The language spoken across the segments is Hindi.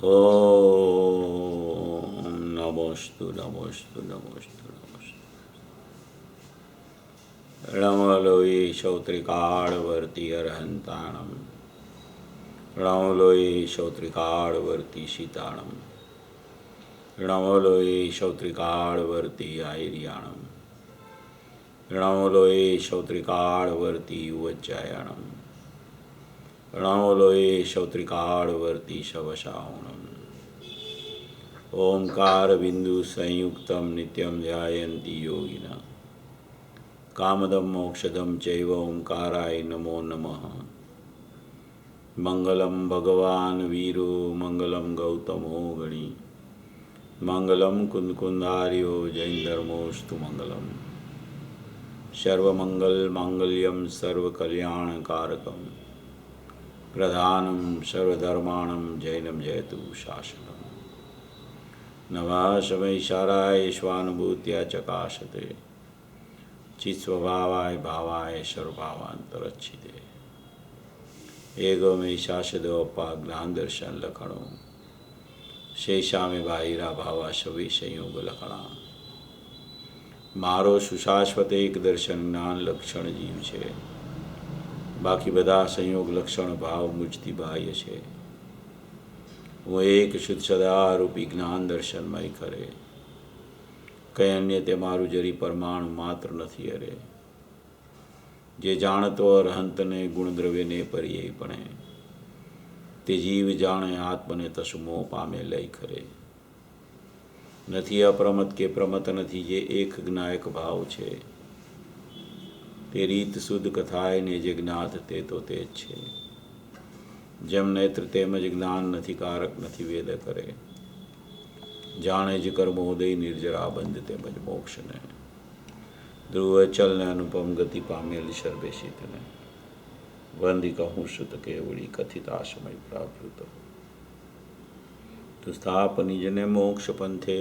ओम नमोस्तु नमोस्तु नमोस्तु नमोस्तु। नमो लोये श्रोत्रिकाणवर्ती अरहंताणम। नमो लोये श्रोत्रिकाणवर्ती शीताणम। नमो लोये श्रोत्रिकाणवर्ती आयर्याणम। नमो लोये श्रोत्रिकाणवर्ती उज्जयाणम। नमो लोये श्रोत्रिकाणवर्ती शवशावणम। ओंकार बिंदु संयुक्तम नित्यं ध्यायन्ति योगिनः। कामदं मोक्षदं चैव ओंकाराय नमो नमः। मंगलम भगवान वीरो मंगलम गौतमो गणी। मंगलम कुंदकुंधार्यो जैनधर्मोस्तु मंगलम। सर्वमंगल मांगल्यम सर्वकल्याणकारकम। प्रधानम सर्वधर्माणं जैनम जयतु शासनम। नमः शमैशाराय स्वानुभूत्या चकाशते। चित्स्वभावाय भावाय सर्वभावांतरच्छिते। एगो में शासदोपाज्ञान दर्शन लक्षणों। शेषा में बाहिरा भावा सभी संयोग लक्षणा। मारो सुशाश्वत एक दर्शन ज्ञान लक्षण जीव छे। बाकी बधा संयोग लक्षण भाव मुझती बाह्य छे। वो एक शुद्ध सदारूपी ज्ञान दर्शनमय करे। कई अन्य ते मारू जरी परमाणु मात्र नहीं अरे। जे जानतो अरहंत ने गुण द्रव्य ने परिये पणे। ते जीव जाने आत्म ने तसु मोह पामे लय करे। નથી અપ્રમત કે પ્રમત નથી જે એક જ્ઞાયક ભાવ છે। તે રીત શુદ્ધ કથાય ને જે જ્ઞાત તે તો તે જ છે। જેમ નેત્ર તેમજ જ્ઞાન નથી કારક નથી વેદ કરે। જાણે જ કર્મોદય નિર્જરા બંધ તેમજ મોક્ષ ને। ધ્રુવ ચલ ને અનુપમ ગતિ પામેલ સર્વેશિત ને। વંદી કહું સુત કેવળી કથિત આશમય પ્રાવૃત। તો સ્થાપની જને મોક્ષ પંથે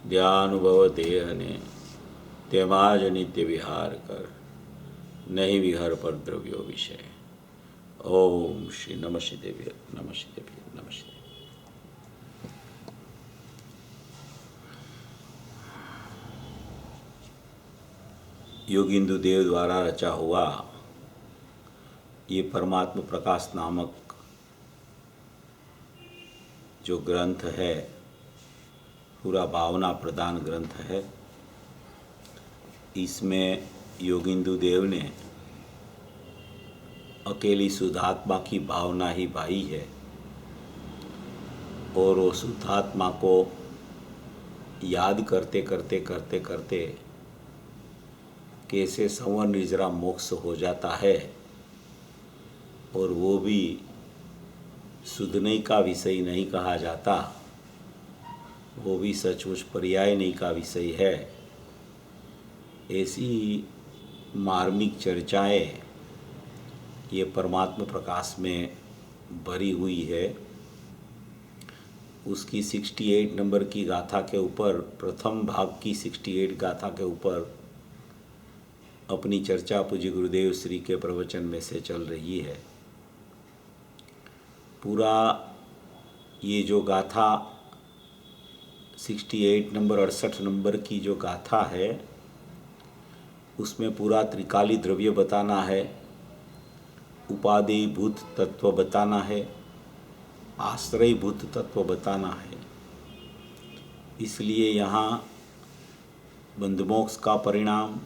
ધ્યાનુભવ દેહને। તેમાં જ નિત્ય વિહાર કર। નહીં વિહાર પર દ્રવ્યો વિષય। ઓમ શ્રી નમઃ દેવ્ય નમઃ દેવ્ય નમઃ દેવ્ય। योगिंदु देव द्वारा रचा हुआ ये परमात्मा प्रकाश नामक जो ग्रंथ है पूरा भावना प्रदान ग्रंथ है। इसमें योगिंदु देव ने अकेली शुद्धात्मा की भावना ही भाई है और वो शुद्धात्मा को याद करते करते करते करते कैसे संवर निर्जरा मोक्ष हो जाता है और वो भी शुद्धने का विषय नहीं कहा जाता। वो भी सचमुच पर्याय नहीं का विषय है। ऐसी मार्मिक चर्चाएं ये परमात्मा प्रकाश में भरी हुई है। उसकी 68 नंबर की गाथा के ऊपर प्रथम भाग की 68 गाथा के ऊपर अपनी चर्चा पूज्य गुरुदेव श्री के प्रवचन में से चल रही है। पूरा ये जो गाथा 68 नंबर 68 नंबर की जो गाथा है उसमें पूरा त्रिकाली द्रव्य बताना है। उपादेय भूत तत्व बताना है। आश्रय भूत तत्व बताना है। इसलिए यहाँ बंध मोक्ष का परिणाम,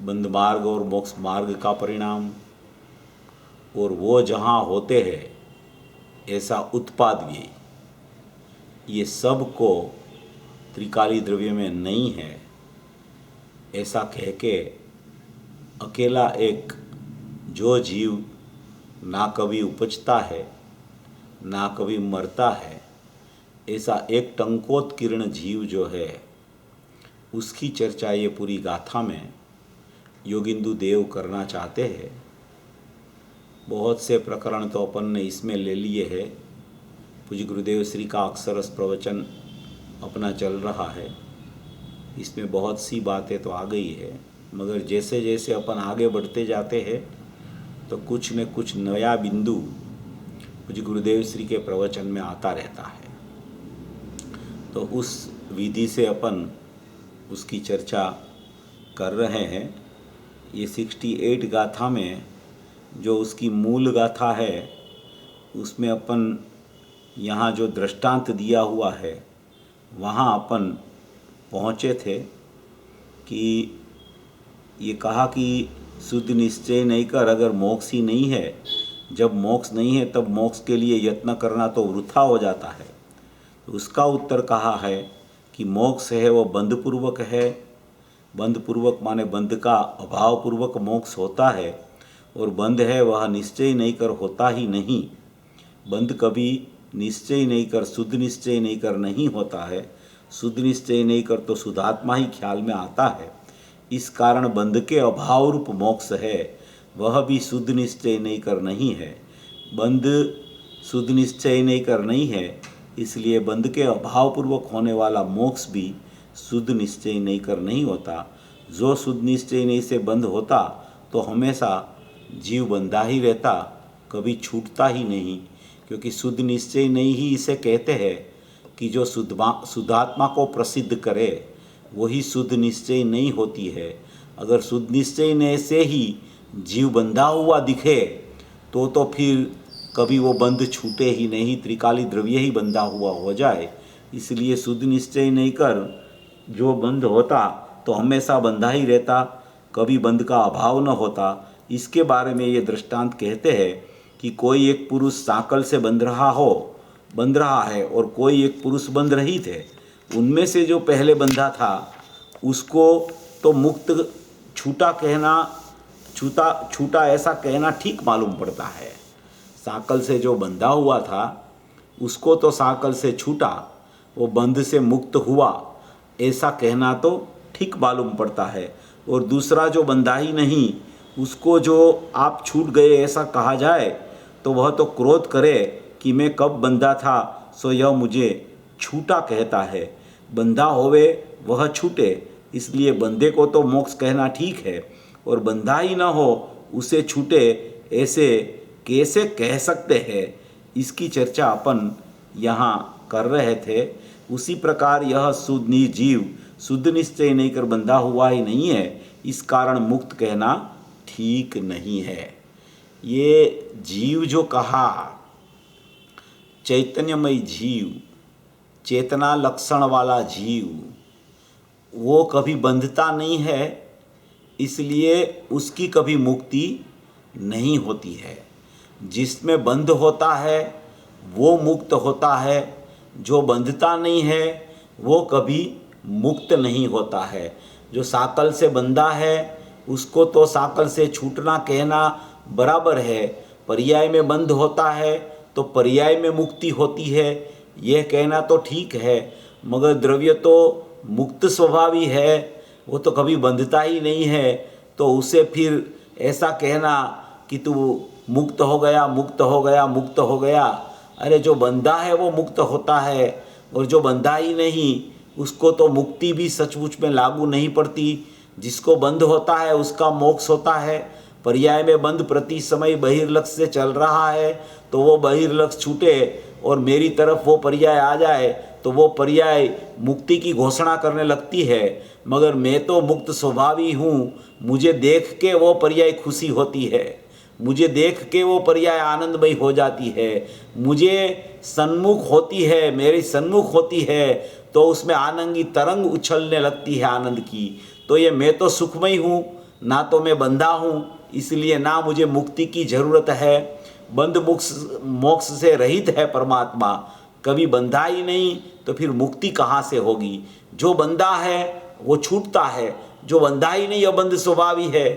बंध मार्ग और मोक्ष मार्ग का परिणाम और वो जहाँ होते हैं ऐसा उत्पाद भी, ये सब को त्रिकाली द्रव्य में नहीं है ऐसा कह के अकेला एक जो जीव ना कभी उपजता है ना कभी मरता है ऐसा एक टंकोत्कीर्ण जीव जो है उसकी चर्चा ये पूरी गाथा में योगिंदु देव करना चाहते हैं। बहुत से प्रकरण तो अपन ने इसमें ले लिए हैं। पूज्य गुरुदेव श्री का अक्षरस प्रवचन अपना चल रहा है। इसमें बहुत सी बातें तो आ गई है मगर जैसे जैसे अपन आगे बढ़ते जाते हैं तो कुछ न कुछ नया बिंदु पूज्य गुरुदेव श्री के प्रवचन में आता रहता है। तो उस विधि से अपन उसकी चर्चा कर रहे हैं। ये 68 गाथा में जो उसकी मूल गाथा है उसमें अपन यहाँ जो दृष्टांत दिया हुआ है वहाँ अपन पहुँचे थे कि ये कहा कि शुद्ध निश्चय नहीं कर, अगर मोक्ष ही नहीं है, जब मोक्ष नहीं है तब मोक्ष के लिए यत्न करना तो वृथा हो जाता है। तो उसका उत्तर कहा है कि मोक्ष है वो बंधपूर्वक है। बंधपूर्वक माने बंध का अभाव पूर्वक मोक्ष होता है, और बंध है वह निश्चय नहीं कर होता ही नहीं। बंध कभी निश्चय नहीं कर, शुद्ध निश्चय नहीं कर नहीं होता है। शुद्ध निश्चय नहीं कर तो शुद्धात्मा ही ख्याल में आता है। इस कारण बंध के अभाव रूप मोक्ष है, वह भी शुद्ध निश्चय नहीं कर नहीं है। बंध शुद्ध निश्चय नहीं कर नहीं है, इसलिए बंध के अभाव पूर्वक होने वाला मोक्ष भी शुद्ध निश्चय नहीं कर नहीं होता। जो शुद्ध निश्चय नहीं से बंध होता तो हमेशा जीव बंधा ही रहता, कभी छूटता ही नहीं। क्योंकि शुद्ध निश्चय नहीं ही इसे कहते हैं कि जो शुद्धात्मा को प्रसिद्ध करे वही शुद्ध निश्चय नहीं होती है। अगर शुद्ध निश्चय नहीं से ही जीव बंधा हुआ दिखे तो फिर कभी वो बंध छूटे ही नहीं, त्रिकाली द्रव्य ही बंधा हुआ हो जाए। इसलिए शुद्ध निश्चय नहीं कर जो बंध होता तो हमेशा बंधा ही रहता, कभी बंध का अभाव न होता। इसके बारे में ये दृष्टांत कहते हैं कि कोई एक पुरुष साकल से बंध रहा है और कोई एक पुरुष बंध रहित है। उनमें से जो पहले बंधा था उसको तो मुक्त छूटा ऐसा कहना ठीक मालूम पड़ता है। साकल से जो बंधा हुआ था उसको तो साकल से छूटा, वो बंध से मुक्त हुआ ऐसा कहना तो ठीक मालूम पड़ता है। और दूसरा जो बंधा ही नहीं उसको जो आप छूट गए ऐसा कहा जाए तो वह तो क्रोध करे कि मैं कब बंधा था, सो यह मुझे छूटा कहता है। बंधा होवे वह छूटे, इसलिए बंधे को तो मोक्ष कहना ठीक है, और बंधा ही न हो उसे छूटे ऐसे कैसे कह सकते हैं। इसकी चर्चा अपन यहाँ कर रहे थे। उसी प्रकार यह जीव शुद्ध निश्चय नहीं कर बंधा हुआ ही नहीं है, इस कारण मुक्त कहना ठीक नहीं है। ये जीव जो कहा, चैतन्यमय जीव, चेतना लक्षण वाला जीव, वो कभी बंधता नहीं है, इसलिए उसकी कभी मुक्ति नहीं होती है। जिसमें बंध होता है वो मुक्त होता है, जो बंधता नहीं है वो कभी मुक्त नहीं होता है। जो साकल से बंधा है उसको तो साकल से छूटना कहना बराबर है। पर्याय में बंध होता है तो पर्याय में मुक्ति होती है, यह कहना तो ठीक है। मगर द्रव्य तो मुक्त स्वभावी है, वो तो कभी बंधता ही नहीं है, तो उसे फिर ऐसा कहना कि तू मुक्त हो गया, मुक्त हो गया, मुक्त हो गया। अरे जो बंधा है वो मुक्त होता है, और जो बंधा ही नहीं उसको तो मुक्ति भी सचमुच में लागू नहीं पड़ती। जिसको बंध होता है उसका मोक्ष होता है। पर्याय में बंध प्रति समय बहिर्लक्ष्य से चल रहा है तो वो बहिर्लक्ष्य छूटे और मेरी तरफ वो पर्याय आ जाए तो वो पर्याय मुक्ति की घोषणा करने लगती है। मगर मैं तो मुक्त स्वभावी हूँ, मुझे देख के वो पर्याय खुशी होती है, मुझे देख के वो पर्याय आनंदमयी हो जाती है। मुझे सन्मुख होती है, मेरी सन्मुख होती है तो उसमें आनंद की तरंग उछलने लगती है आनंद की। तो ये मैं तो सुखमय हूँ, ना तो मैं बंधा हूँ, इसलिए ना मुझे मुक्ति की ज़रूरत है। बंध मोक्ष से रहित है परमात्मा, कभी बंधा ही नहीं तो फिर मुक्ति कहाँ से होगी। जो बंधा है वो छूटता है, जो बंधा ही नहीं अबंध स्वभावी है।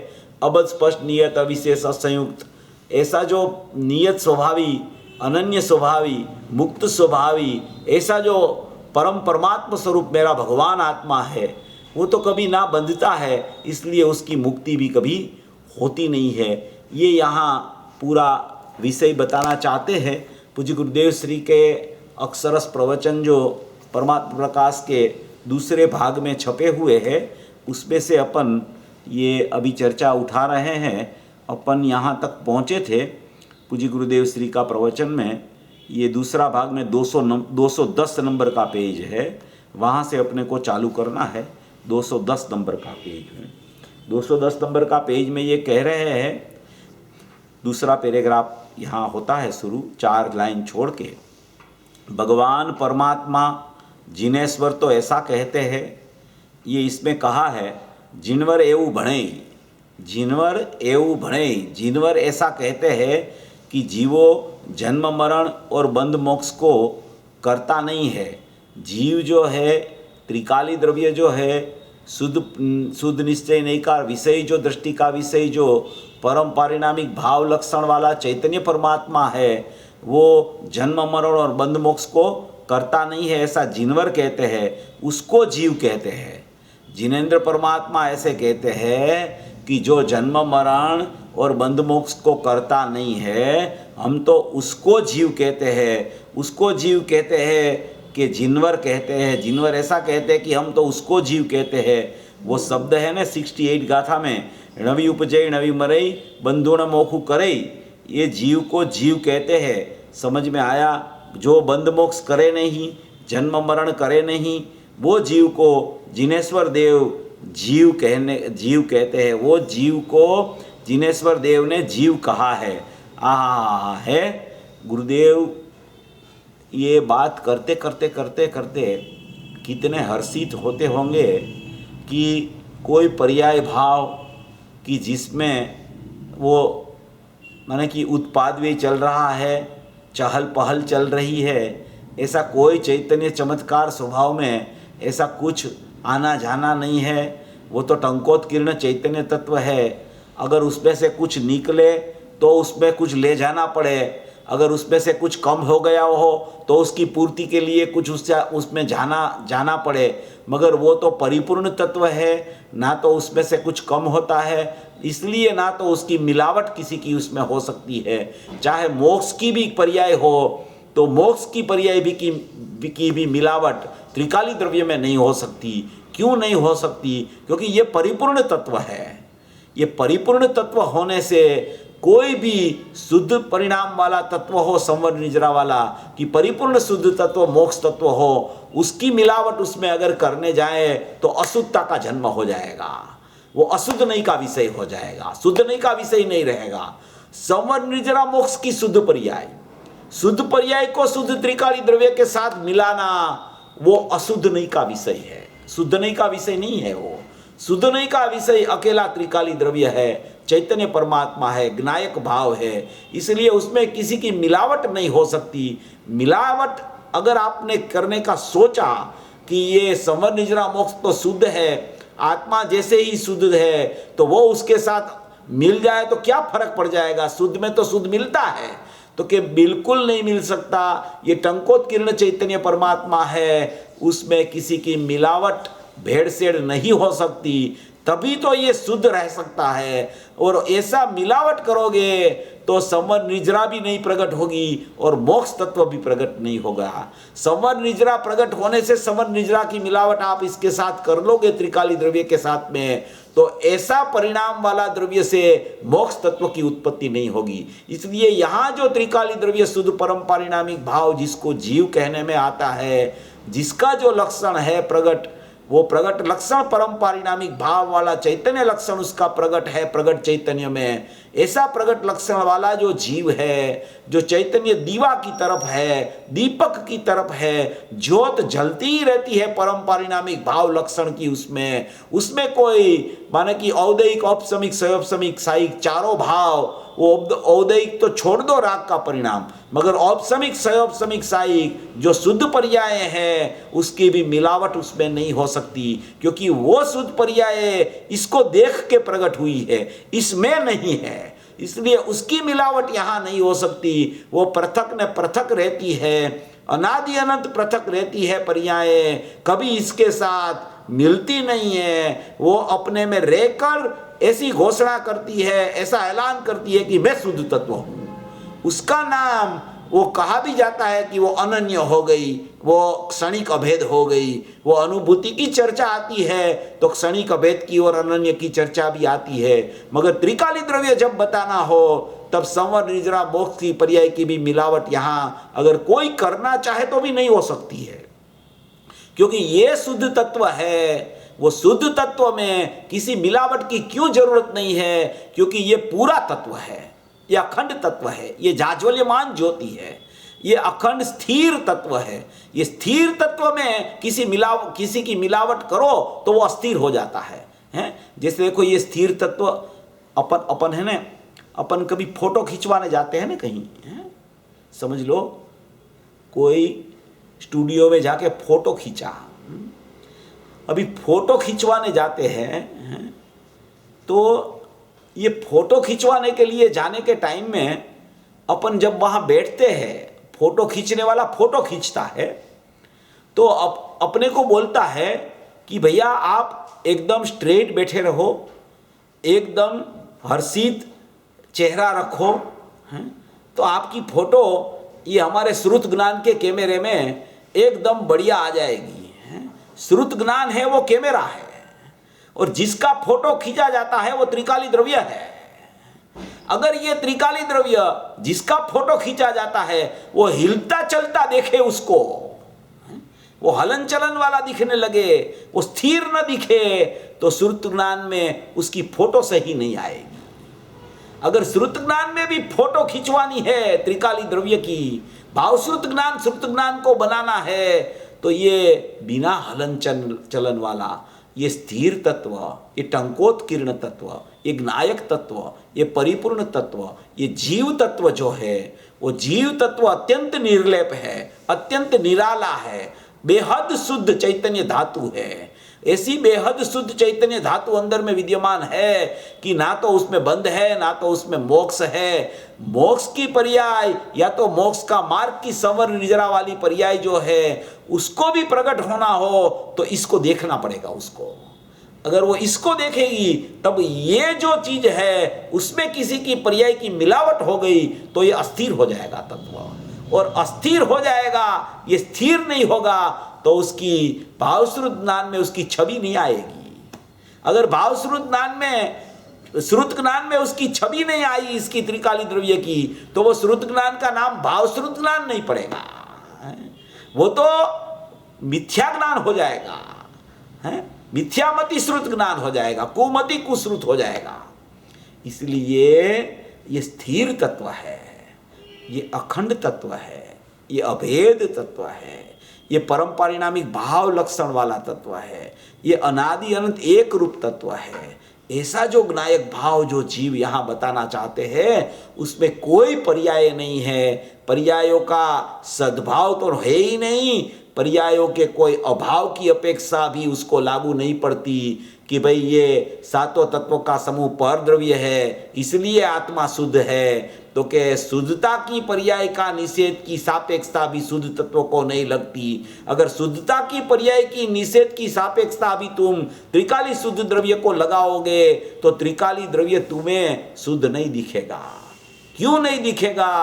अबध स्पष्ट नियत अविशेष असंयुक्त, ऐसा जो नियत स्वभावी, अनन्य स्वभावी, मुक्त स्वभावी, ऐसा जो परमात्मा स्वरूप मेरा भगवान आत्मा है, वो तो कभी ना बंधता है, इसलिए उसकी मुक्ति भी कभी होती नहीं है। ये यहाँ पूरा विषय बताना चाहते हैं। पूज्य गुरुदेव श्री के अक्षरस प्रवचन जो परमात्मा प्रकाश के दूसरे भाग में छपे हुए हैं उसमें से अपन ये अभी चर्चा उठा रहे हैं। अपन यहाँ तक पहुँचे थे पूज्य गुरुदेव श्री का प्रवचन में ये दूसरा भाग में 210 नंबर का पेज है, वहाँ से अपने को चालू करना है। 210 नंबर का पेज में 210 नंबर का पेज में ये कह रहे हैं, दूसरा पैराग्राफ यहाँ होता है शुरू 4 लाइन छोड़ के, भगवान परमात्मा जिनेश्वर तो ऐसा कहते हैं, ये इसमें कहा है जिनवर एवं भणे, जिनवर एवं भणे, जिनवर ऐसा कहते हैं कि जीवो जन्म मरण और बंध मोक्ष को करता नहीं है। जीव जो है त्रिकाली द्रव्य जो है शुद्ध निश्चय नहीं का विषय, जो दृष्टि का विषय जो परम पारिणामिक भाव लक्षण वाला चैतन्य परमात्मा है, वो जन्म मरण और बंध मोक्ष को करता नहीं है, ऐसा जिनवर कहते हैं, उसको जीव कहते हैं। जिनेन्द्र परमात्मा ऐसे कहते हैं कि जो जन्म मरण और बंध मोक्ष को करता नहीं है, हम तो उसको जीव कहते हैं। उसको जीव कहते हैं कि जिनवर कहते हैं, जिनवर ऐसा कहते हैं कि हम तो उसको जीव कहते हैं। वो शब्द है ना 68 गाथा में, नवी उपजय नवी मरई बंधुण मोखु करई, ये जीव को जीव कहते हैं। समझ में आया? जो बंध मोक्ष करे नहीं, जन्म मरण करे नहीं, वो जीव को जिनेश्वर देव जीव कहते हैं। वो जीव को जिनेश्वर देव ने जीव कहा है। है गुरुदेव ये बात करते करते करते करते कितने हर्षित होते होंगे कि कोई पर्याय भाव कि जिसमें वो माने कि उत्पाद भी चल रहा है, चहल पहल चल रही है, ऐसा कोई चैतन्य चमत्कार स्वभाव में ऐसा कुछ आना जाना नहीं है। वो तो टंकोत्कीर्ण चैतन्य तत्व है। अगर उसमें से कुछ निकले तो उसमें कुछ ले जाना पड़े, अगर उसमें से कुछ कम हो गया हो तो उसकी पूर्ति के लिए कुछ उसमें जाना पड़े, मगर वो तो परिपूर्ण तत्व है, ना तो उसमें से कुछ कम होता है, इसलिए ना तो उसकी मिलावट किसी की उसमें हो सकती है। चाहे मोक्ष की भी पर्याय हो तो मोक्ष की पर्याय की भी मिलावट त्रिकाली द्रव्य में नहीं हो सकती। क्यों नहीं हो सकती? क्योंकि ये परिपूर्ण तत्व है। ये परिपूर्ण तत्व होने से कोई भी शुद्ध परिणाम वाला तत्व हो, संवर निजरा वाला, कि परिपूर्ण शुद्ध तत्व मोक्ष तत्व हो, उसकी मिलावट उसमें अगर करने जाए तो अशुद्धता का जन्म हो जाएगा। वो अशुद्ध नहीं का विषय हो जाएगा, शुद्ध नहीं का विषय नहीं रहेगा। संवर निजरा मोक्ष की शुद्ध पर्याय, शुद्ध पर्याय को शुद्ध त्रिकाली द्रव्य के साथ मिलाना वो अशुद्ध नहीं का विषय है, शुद्ध नहीं का विषय नहीं है। वो शुद्ध नहीं का विषय अकेला त्रिकाली द्रव्य है, चैतन्य परमात्मा है, ज्ञायक भाव है, इसलिए उसमें किसी की मिलावट नहीं हो सकती। मिलावट अगर आपने करने का सोचा कि ये संवर निजरा मोक्ष तो शुद्ध है, आत्मा जैसे ही शुद्ध है, तो वो उसके साथ मिल जाए तो क्या फर्क पड़ जाएगा? शुद्ध में तो शुद्ध मिलता है, तो कि बिल्कुल नहीं मिल सकता। ये टंकोत्कीर्ण चैतन्य परमात्मा है, उसमें किसी की मिलावट भेड़सेड़ नहीं हो सकती, तभी तो ये शुद्ध रह सकता है। और ऐसा मिलावट करोगे तो संवर निजरा भी नहीं प्रकट होगी और मोक्ष तत्व भी प्रकट नहीं होगा। संवर निजरा प्रकट होने से संवर निजरा की मिलावट आप इसके साथ कर लोगे त्रिकाली द्रव्य के साथ में, तो ऐसा परिणाम वाला द्रव्य से मोक्ष तत्व की उत्पत्ति नहीं होगी। इसलिए यहाँ जो त्रिकाली द्रव्य शुद्ध परम पारिणामिक भाव जिसको जीव कहने में आता है, जिसका जो लक्षण है प्रगट, वो प्रगट लक्षण परम पारिणामिक भाव वाला चैतन्य लक्षण उसका प्रगट है प्रगट चैतन्य में। ऐसा प्रगट लक्षण वाला जो जीव है, जो चैतन्य दीवा की तरफ है, दीपक की तरफ है, ज्योत जलती ही रहती है परम पारिणामिक भाव लक्षण की, उसमें कोई माने कि औदैहिक औपसमिक सयोपसमिक साइक चारों भाव, वो औदैहिक तो छोड़ दो राग का परिणाम, मगर औपसमिक सयोपसमिक साइक जो शुद्ध पर्याय है उसकी भी मिलावट उसमें नहीं हो सकती, क्योंकि वो शुद्ध पर्याय इसको देख के प्रकट हुई है, इसमें नहीं है, इसलिए उसकी मिलावट यहाँ नहीं हो सकती। वो पृथक न पृथक रहती है, अनादि अनंत पृथक रहती है पर्याय, कभी इसके साथ मिलती नहीं है। वो अपने में रहकर ऐसी घोषणा करती है, ऐसा ऐलान करती है कि मैं शुद्ध तत्व हूँ। उसका नाम वो कहा भी जाता है कि वो अनन्य हो गई, वो क्षणिक अभेद हो गई। वो अनुभूति की चर्चा आती है तो क्षणिक अभेद की और अनन्य की चर्चा भी आती है, मगर त्रिकाली द्रव्य जब बताना हो तब संवर निर्जरा मोक्ष की पर्याय की भी मिलावट यहां अगर कोई करना चाहे तो भी नहीं हो सकती है, क्योंकि ये शुद्ध तत्व है। वो शुद्ध तत्व में किसी मिलावट की क्यों जरूरत नहीं है, क्योंकि ये पूरा तत्व है, ये अखंड तत्व है, ये जाज्वल्यमान ज्योति है, ये अखंड स्थिर तत्व है। ये स्थिर तत्व में किसी की मिलावट करो तो वो अस्थिर हो जाता है, हैं? जैसे देखो ये स्थिर तत्व अपन है ना, अपन कभी फोटो खिंचवाने जाते हैं ना कहीं, हैं? समझ लो कोई स्टूडियो में जाके फोटो खींचा, अभी फोटो खिंचवाने जाते हैं तो ये फोटो खिंचवाने के लिए जाने के टाइम में अपन जब वहाँ बैठते हैं, फोटो खींचने वाला फोटो खींचता है तो अपने को बोलता है कि भैया आप एकदम स्ट्रेट बैठे रहो, एकदम हर्षित चेहरा रखो, हैं? तो आपकी फोटो ये हमारे श्रुत ज्ञान के कैमरे में एकदम बढ़िया आ जाएगी। श्रुत ज्ञान है वो कैमरा है, और जिसका फोटो खींचा जाता है वो त्रिकाली द्रव्य है। अगर ये त्रिकाली द्रव्य जिसका फोटो खींचा जाता है वो हिलता चलता देखे, उसको वो हलन चलन वाला दिखने लगे, वो स्थिर न दिखे, तो श्रुत ज्ञान में उसकी फोटो सही नहीं आएगी। अगर श्रुत ज्ञान में भी फोटो खिंचवानी है त्रिकाली द्रव्य की, भावश्रुत ज्ञान श्रुत ज्ञान को बनाना है, तो ये बिना हलन चलन वाला ये स्थिर तत्व, ये टंकोत्कीर्ण तत्व, ये ज्ञायक तत्व, ये परिपूर्ण तत्व, ये जीव तत्व जो है वो जीव तत्व अत्यंत निर्लेप है, अत्यंत निराला है, बेहद शुद्ध चैतन्य धातु है। ऐसी बेहद शुद्ध चैतन्य धातु अंदर में विद्यमान है कि ना तो उसमें बंध है ना तो उसमें मोक्ष है। मोक्ष की पर्याय या तो मोक्ष का मार्ग की संवर निर्जरा वाली पर्याय जो है उसको भी प्रकट होना हो तो इसको देखना पड़ेगा उसको। अगर वो इसको देखेगी तब ये जो चीज है उसमें किसी की पर्याय की मिलावट हो गई तो ये अस्थिर हो जाएगा तत्व, और अस्थिर हो जाएगा, ये स्थिर नहीं होगा तो उसकी भावश्रुत ज्ञान में उसकी छवि नहीं आएगी। अगर भावश्रुत ज्ञान में श्रुत ज्ञान में उसकी छवि नहीं आई इसकी त्रिकाली द्रव्य की, तो वो श्रुत ज्ञान का नाम भावश्रुत ज्ञान नहीं पड़ेगा, वो तो मिथ्या ज्ञान हो जाएगा, है मिथ्यामति श्रुत ज्ञान हो जाएगा, कुमति कुश्रुत हो जाएगा। इसलिए ये स्थिर तत्व है, ये अखंड तत्व है, ये अभेद तत्व है, ये परम परिणामिक भाव लक्षण वाला तत्व है, ये अनादि अनंत एक रूप तत्व है। ऐसा जो ज्ञायक भाव जो जीव यहाँ बताना चाहते हैं उसमें कोई पर्याय नहीं है, पर्यायों का सद्भाव तो है ही नहीं, पर्यायों के कोई अभाव की अपेक्षा भी उसको लागू नहीं पड़ती कि भाई ये सातों तत्वों का समूह पर द्रव्य है इसलिए आत्मा शुद्ध है, तो के शुद्धता की पर्याय का निषेध की सापेक्षता भी शुद्ध तत्वों को नहीं लगती। अगर शुद्धता की पर्याय की निषेध की सापेक्षता भी तुम त्रिकाली शुद्ध द्रव्य को लगाओगे तो त्रिकाली द्रव्य तुम्हें शुद्ध नहीं दिखेगा। क्यों नहीं दिखेगा?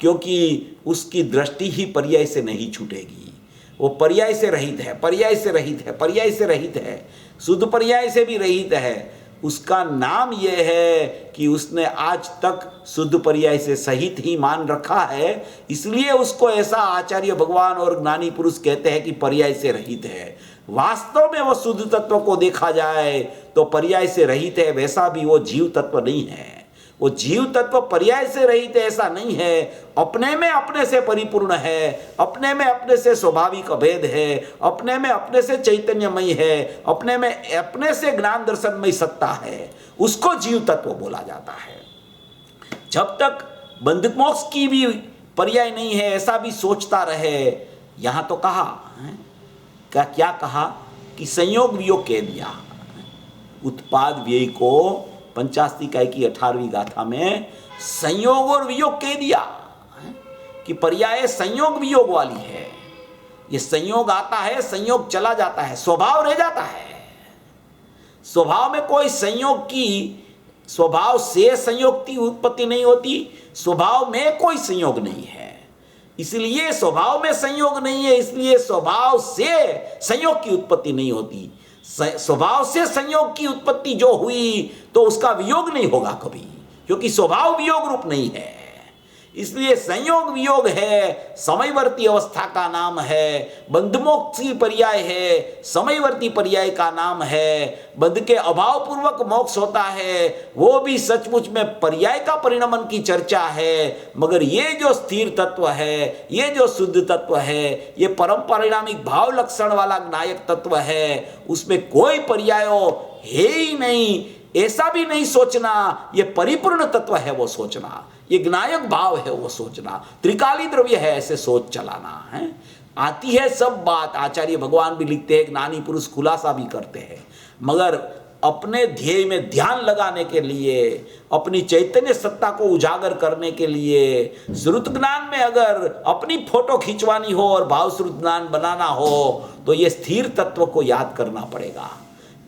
क्योंकि उसकी दृष्टि ही पर्याय से नहीं छूटेगी, वो पर्याय से रहित है, पर्याय से रहित है, पर्याय से रहित है, शुद्ध पर्याय से भी रहित है। उसका नाम यह है कि उसने आज तक शुद्ध पर्याय से सहित ही मान रखा है, इसलिए उसको ऐसा आचार्य भगवान और ज्ञानी पुरुष कहते हैं कि पर्याय से रहित है। वास्तव में वो शुद्ध तत्व को देखा जाए तो पर्याय से रहित है, वैसा भी वो जीव तत्व नहीं है। वो जीव तत्व पर्याय से रहित ऐसा नहीं है, अपने में अपने से परिपूर्ण है, अपने में अपने से स्वाभाविक अभेद है, अपने में अपने से चैतन्यमय है, अपने में अपने से ज्ञान दर्शनमय सत्ता है, उसको जीव तत्व बोला जाता है। जब तक बंधक मोक्ष की भी पर्याय नहीं है ऐसा भी सोचता रहे। यहाँ तो कहा क्या कहा कि संयोग वियोग कह दिया, उत्पाद व्यय को पंचास्ति इकाई की 18वीं गाथा में संयोग और वियोग कह दिया कि पर्याय संयोग वियोग वाली है। ये संयोग आता है, संयोग चला जाता है, स्वभाव रह जाता है। स्वभाव में कोई संयोग की, स्वभाव से संयोग की उत्पत्ति नहीं होती, स्वभाव में कोई संयोग नहीं है। इसलिए स्वभाव में संयोग नहीं है, इसलिए स्वभाव से संयोग की उत्पत्ति नहीं होती। स्वभाव से संयोग की उत्पत्ति जो हुई तो उसका वियोग नहीं होगा कभी, क्योंकि स्वभाव वियोग रूप नहीं है। इसलिए संयोग वियोग है, समयवर्ती अवस्था का नाम है। बंधमोक्ष पर्याय है, समयवर्ती पर्याय का नाम है। बंध के अभाव पूर्वक मोक्ष होता है, वो भी सचमुच में पर्याय का परिणमन की चर्चा है। मगर ये जो स्थिर तत्व है, ये जो शुद्ध तत्व है, ये परम परिणामिक भाव लक्षण वाला ज्ञायक तत्व है, उसमें कोई पर्यायो है ही नहीं। ऐसा भी नहीं सोचना ये परिपूर्ण तत्व है वो सोचना, ये ज्ञायक भाव है वो सोचना, त्रिकाली द्रव्य है ऐसे सोच चलाना है। आती है सब बात, आचार्य भगवान भी लिखते हैं, ज्ञानी पुरुष खुलासा भी करते हैं, मगर अपने ध्येय में ध्यान लगाने के लिए, अपनी चैतन्य सत्ता को उजागर करने के लिए, श्रुत ज्ञान में अगर अपनी फोटो खिंचवानी हो और भाव श्रुत ज्ञान बनाना हो तो ये स्थिर तत्व को याद करना पड़ेगा।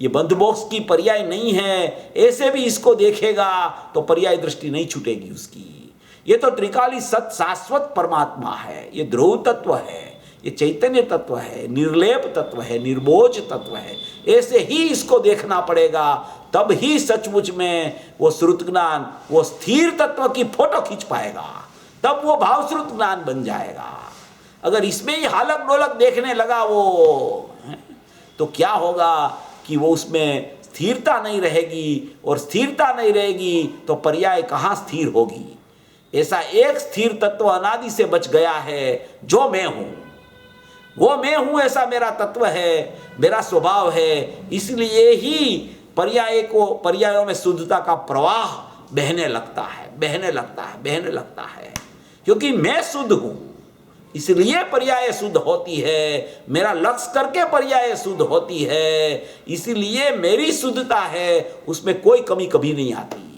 ये बंधमोक्ष की पर्याय नहीं है, ऐसे भी इसको देखेगा तो पर्याय दृष्टि नहीं छूटेगी उसकी। ये तो त्रिकाली सत शाश्वत परमात्मा है, ये ध्रुव तत्व है, ये चैतन्य तत्व है, निर्लेप तत्व है, निर्बोझ तत्व है। ऐसे ही इसको देखना पड़ेगा, तब ही सचमुच में वो श्रुत ज्ञान, वो स्थिर तत्व की फोटो खींच पाएगा, तब वो भाव श्रुत ज्ञान बन जाएगा। अगर इसमें ही हालक डोलक देखने लगा वो, तो क्या होगा कि वो उसमें स्थिरता नहीं रहेगी, और स्थिरता नहीं रहेगी तो पर्याय कहाँ स्थिर होगी। ऐसा एक स्थिर तत्व अनादि से बच गया है, जो मैं हूं, वो मैं हूं, ऐसा मेरा तत्व है, मेरा स्वभाव है। इसलिए ही पर्यायों में शुद्धता का प्रवाह बहने लगता है, बहने लगता है, बहने लगता है, क्योंकि मैं शुद्ध हूं, इसलिए पर्याय शुद्ध होती है। मेरा लक्ष्य करके पर्याय शुद्ध होती है, इसलिए मेरी शुद्धता है, उसमें कोई कमी कभी नहीं आती।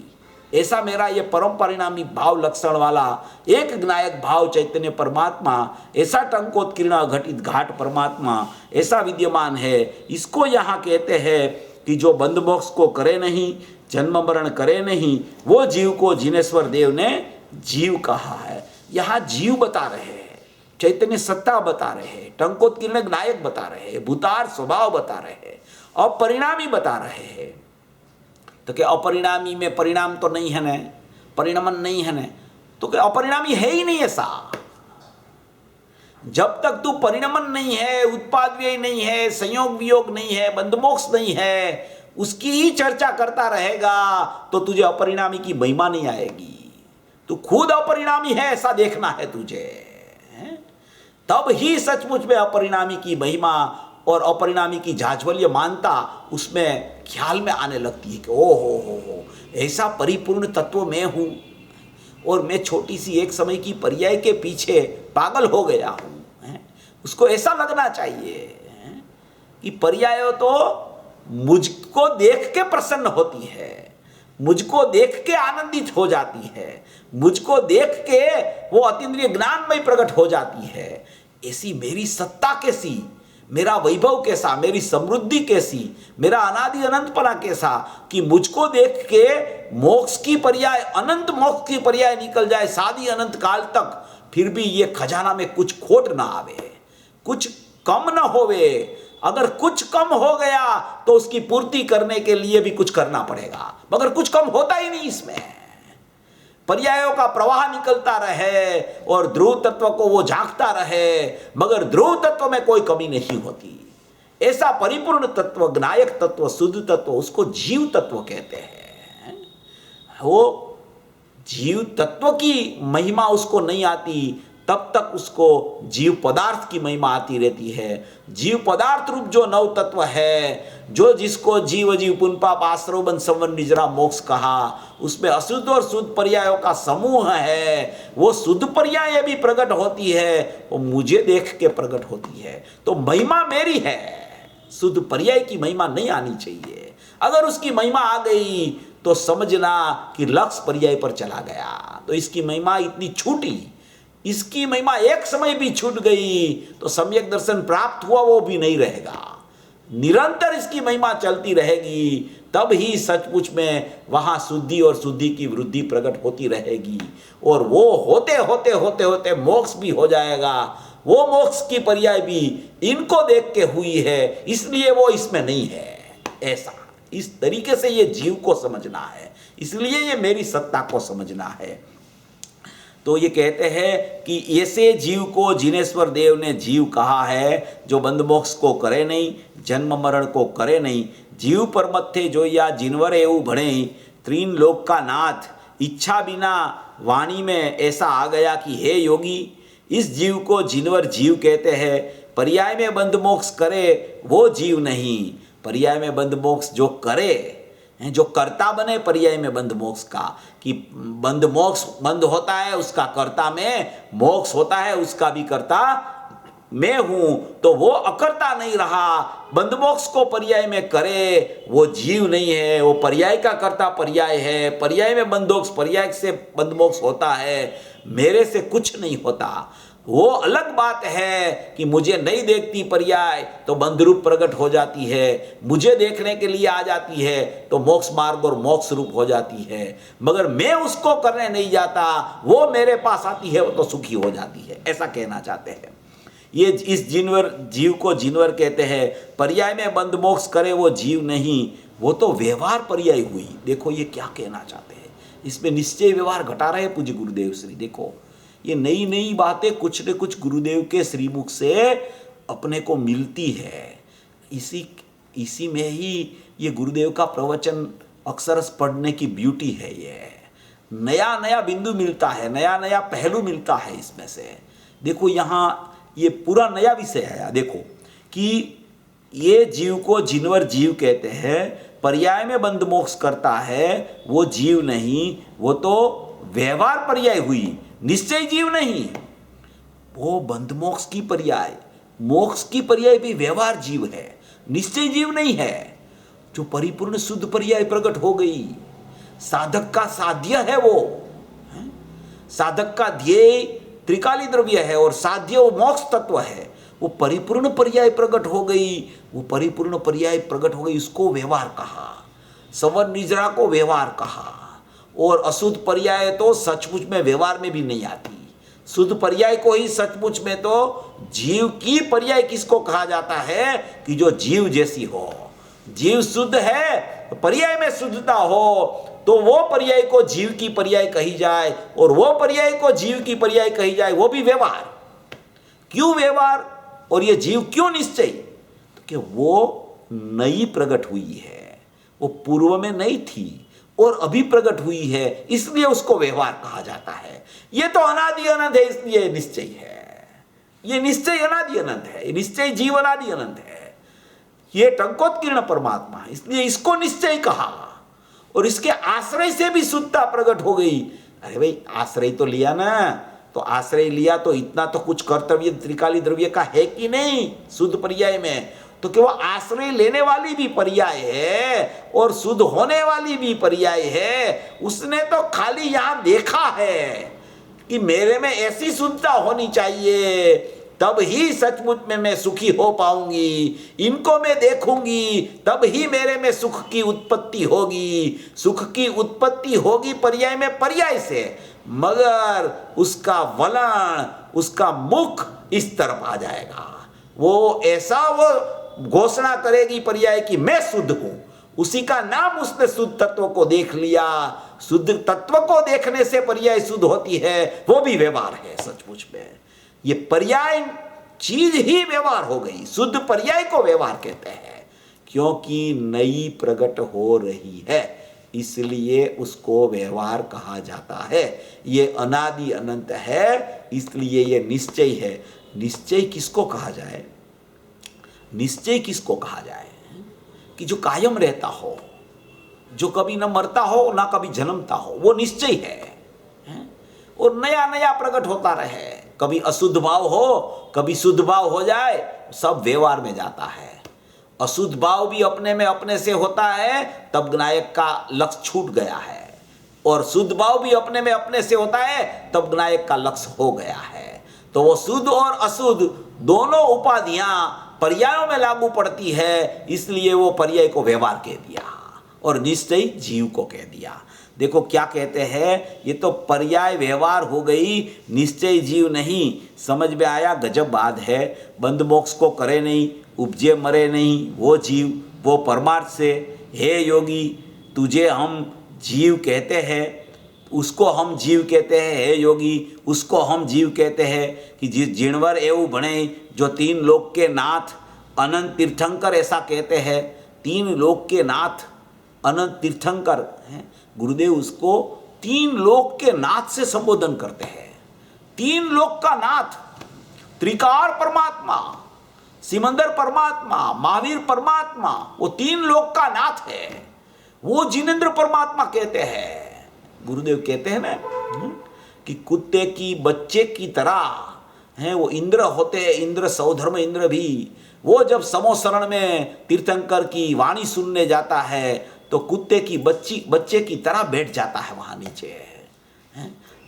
ऐसा मेरा ये परम परिणामी भाव लक्षण वाला एक ज्ञायक भाव चैतन्य परमात्मा, ऐसा टंकोत्कीर्ण घटित घाट परमात्मा ऐसा विद्यमान है। इसको यहाँ कहते हैं कि जो बंध मोक्ष को करे नहीं, जन्म मरण करे नहीं, वो जीव को जिनेश्वर देव ने जीव कहा है। यहाँ जीव बता रहे हैं, चैतन्य सत्ता बता रहे हैं, टंकोत्कीर्ण ज्ञायक बता रहे हैं, भूतार स्वभाव बता रहे हैं, अपरिणामी बता रहे हैं। तो क्या अपरिणामी में परिणाम तो नहीं है न, परिणमन नहीं है न, तो क्या अपरिणामी है ही नहीं ऐसा। जब तक तू परिणमन नहीं है, उत्पाद व्यय नहीं है, संयोग वियोग नहीं है, बंधमोक्ष नहीं है, उसकी ही चर्चा करता रहेगा तो तुझे अपरिणामी की महिमा नहीं आएगी। तू खुद अपरिणामी है ऐसा देखना है तुझे, तब ही सचमुच में अपरिणामी की महिमा और अपरिणामी की जाज्वल्य मानता उसमें ख्याल में आने लगती है कि ओ हो, ऐसा परिपूर्ण तत्व मैं हूँ, और मैं छोटी सी एक समय की पर्याय के पीछे पागल हो गया हूँ। उसको ऐसा लगना चाहिए कि पर्याय तो मुझको देख के प्रसन्न होती है, मुझको देख के आनंदित हो जाती है, मुझको देख के वो अतीन्द्रिय ज्ञान में प्रकट हो जाती है। ऐसी मेरी सत्ता कैसी, मेरा वैभव कैसा, मेरी समृद्धि कैसी, मेरा अनादि अनंतपना कैसा, कि मुझको देख के मोक्ष की पर्याय, अनंत मोक्ष की पर्याय निकल जाए सादी अनंत काल तक, फिर भी ये खजाना में कुछ खोट ना आवे, कुछ कम ना होवे। अगर कुछ कम हो गया तो उसकी पूर्ति करने के लिए भी कुछ करना पड़ेगा, मगर कुछ कम होता ही नहीं। इसमें पर्यायों का प्रवाह निकलता रहे और ध्रुव तत्व को वो झांकता रहे, मगर ध्रुव तत्व में कोई कमी नहीं होती। ऐसा परिपूर्ण तत्व, ज्ञायक तत्व, शुद्ध तत्व, उसको जीव तत्व कहते हैं। वो जीव तत्व की महिमा उसको नहीं आती, तब तक उसको जीव पदार्थ की महिमा आती रहती है। जीव पदार्थ रूप जो नव तत्व है, जो जिसको जीव जीव पुन पाप आश्रव बन संवन निजरा मोक्ष कहा, उसमें अशुद्ध और शुद्ध पर्यायों का समूह है। वो शुद्ध पर्याय भी प्रकट होती है, वो मुझे देख के प्रकट होती है। तो महिमा मेरी है, शुद्ध पर्याय की महिमा नहीं आनी चाहिए। अगर उसकी महिमा आ गई तो समझना कि लक्ष्य पर्याय पर चला गया। तो इसकी महिमा इतनी छूटी, इसकी महिमा एक समय भी छूट गई तो सम्यक दर्शन प्राप्त हुआ वो भी नहीं रहेगा। निरंतर इसकी महिमा चलती रहेगी, तब ही सचमुच में वहाँ शुद्धि और शुद्धि की वृद्धि प्रकट होती रहेगी, और वो होते होते होते होते मोक्ष भी हो जाएगा। वो मोक्ष की पर्याय भी इनको देख के हुई है, इसलिए वो इसमें नहीं है। ऐसा इस तरीके से ये जीव को समझना है। इसलिए ये मेरी सत्ता को समझना है। तो ये कहते हैं कि ऐसे जीव को जिनेश्वर देव ने जीव कहा है, जो बंध मोक्ष को करे नहीं, जन्म मरण को करे नहीं। जीव पर मत्थे जो या जिनवर एवं भणे, त्रीन लोक का नाथ। इच्छा बिना वाणी में ऐसा आ गया कि हे योगी, इस जीव को जिनवर जीव कहते हैं। पर्याय में बंध मोक्ष करे वो जीव नहीं। पर्याय में बंध मोक्ष जो करे, जो कर्ता बने पर्याय में बंध मोक्ष का, कि बंध मोक्ष बंध होता है उसका कर्ता में, मोक्ष होता है उसका भी कर्ता मैं हूं, तो वो अकर्ता नहीं रहा। बंध मोक्ष को पर्याय में करे वो जीव नहीं है, वो पर्याय का कर्ता पर्याय है। पर्याय में बंधोक्ष, पर्याय से बंध मोक्ष होता है, मेरे से कुछ नहीं होता। वो अलग बात है कि मुझे नहीं देखती पर्याय तो बंध रूप प्रकट हो जाती है, मुझे देखने के लिए आ जाती है तो मोक्ष मार्ग और मोक्ष रूप हो जाती है, मगर मैं उसको करने नहीं जाता, वो मेरे पास आती है वो तो सुखी हो जाती है, ऐसा कहना चाहते हैं। ये इस जिनवर जीव को जिनवर कहते हैं। पर्याय में बंध मोक्ष करे वो जीव नहीं, वो तो व्यवहार पर्याय हुई। देखो ये क्या कहना चाहते हैं, इसमें निश्चय व्यवहार घटा रहे पूज्य गुरुदेव श्री। देखो ये नई नई बातें कुछ न कुछ गुरुदेव के श्रीमुख से अपने को मिलती है। इसी में ही ये गुरुदेव का प्रवचन अक्षरश पढ़ने की ब्यूटी है। ये नया नया बिंदु मिलता है, नया नया पहलू मिलता है इसमें से। देखो यहाँ ये पूरा नया विषय है। देखो कि ये जीव को जिनवर जीव कहते हैं, पर्याय में बंध मोक्ष करता है वो जीव नहीं, वो तो व्यवहार पर्याय हुई, निश्चय जीव नहीं। वो बंध मोक्ष की पर्याय, मोक्ष की पर्याय भी व्यवहार जीव है, निश्चय जीव नहीं है। जो परिपूर्ण शुद्ध पर्याय प्रकट हो गई, साधक का साध्य है वो, साधक का ध्येय त्रिकाली द्रव्य है और साध्य वो मोक्ष तत्व है। वो परिपूर्ण पर्याय प्रकट हो गई, वो परिपूर्ण पर्याय प्रकट हो गई, उसको व्यवहार कहा। सवर निजरा को व्यवहार कहा। और अशुद्ध पर्याय तो सचमुच में व्यवहार में भी नहीं आती। शुद्ध पर्याय को ही सचमुच में तो जीव की पर्याय किसको कहा जाता है, कि जो जीव जैसी हो। जीव शुद्ध है, पर्याय में शुद्धता हो, तो वो पर्याय को जीव की पर्याय कही जाए, और वो पर्याय को जीव की पर्याय कही जाए, वो भी व्यवहार। क्यों व्यवहार और ये जीव क्यों निश्चय? तो कि वो नई प्रकट हुई है, वो पूर्व में नहीं थी और अभी प्रकट हुई है, इसलिए उसको व्यवहार कहा जाता है। ये तो अनादि अनंत है, इसलिए निश्चय है। ये निश्चय अनादि अनंत है, निश्चय जीव अनादि अनंत है। ये टंकोत्कीर्ण परमात्मा है, इसलिए इसको निश्चय कहा। और इसके आश्रय से भी शुद्धता प्रकट हो गई। अरे भाई आश्रय तो लिया ना, तो आश्रय लिया तो इतना तो कुछ कर्तव्य त्रिकाली द्रव्य का है कि नहीं शुद्ध पर्याय में, तो कि वो आश्रय लेने वाली भी पर्याय है और शुद्ध होने वाली भी पर्याय है। उसने तो खाली यहां देखा है कि मेरे में ऐसी शुद्धता होनी चाहिए, तब ही सचमुच में मैं सुखी हो पाऊंगी। इनको मैं देखूंगी तब ही मेरे में सुख की उत्पत्ति होगी। सुख की उत्पत्ति होगी पर्याय में पर्याय से, मगर उसका वलन, उसका मुख इस तरफ आ जाएगा। वो ऐसा वो घोषणा करेगी पर्याय की मैं शुद्ध हूं, उसी का नाम उसने शुद्ध तत्व को देख लिया। शुद्ध तत्व को देखने से पर्याय शुद्ध होती है, वो भी व्यवहार है सचमुच में। ये पर्याय चीज ही व्यवहार हो गई, शुद्ध पर्याय को व्यवहार कहते हैं, क्योंकि नई प्रकट हो रही है, इसलिए उसको व्यवहार कहा जाता है। ये अनादि अनंत है, इसलिए ये निश्चय है। निश्चय किसको कहा जाए? निश्चय किसको कहा जाए? कि जो कायम रहता हो, जो कभी न मरता हो ना कभी जन्मता हो, वो निश्चय है। और नया नया प्रकट होता रहे, कभी अशुद्ध भाव हो, कभी शुद्ध भाव हो जाए, सब व्यवहार में जाता है। अशुद्ध भाव भी अपने में अपने से होता है, तब नायक का लक्ष्य छूट गया है। और शुद्ध भाव भी अपने में अपने से होता है, तब नायक का लक्ष्य हो गया है। तो वो शुद्ध और अशुद्ध दोनों उपाधियां पर्यायों में लागू पड़ती है, इसलिए वो पर्याय को व्यवहार कह दिया और निश्चय जीव को कह दिया। देखो क्या कहते हैं, ये तो पर्याय व्यवहार हो गई, निश्चय जीव नहीं। समझ में आया? गजब बात है। बंध मोक्ष को करे नहीं, उपजे मरे नहीं, वो जीव, वो परमार्थ से। हे योगी, तुझे हम जीव कहते हैं, उसको हम जीव कहते हैं। हे योगी, उसको हम जीव कहते हैं कि जिस जिणवर एवं बने जो तीन लोक के नाथ अनंत तीर्थंकर, ऐसा कहते हैं। तीन लोक के नाथ अनंत तीर्थंकर हैं। गुरुदेव उसको तीन लोक के नाथ से संबोधन करते हैं। तीन लोक का नाथ, त्रिकार परमात्मा, सिमंदर परमात्मा, महावीर परमात्मा, वो तीन लोक का नाथ है। वो जिनेंद्र परमात्मा कहते हैं। गुरुदेव कहते हैं ना कि कुत्ते की बच्चे की तरह हैं वो इंद्र होते हैं। इंद्र सौधर्म इंद्र भी, वो जब समोसरण में तीर्थंकर की वाणी सुनने जाता है तो कुत्ते की बच्चे की तरह बैठ जाता है वहां नीचे।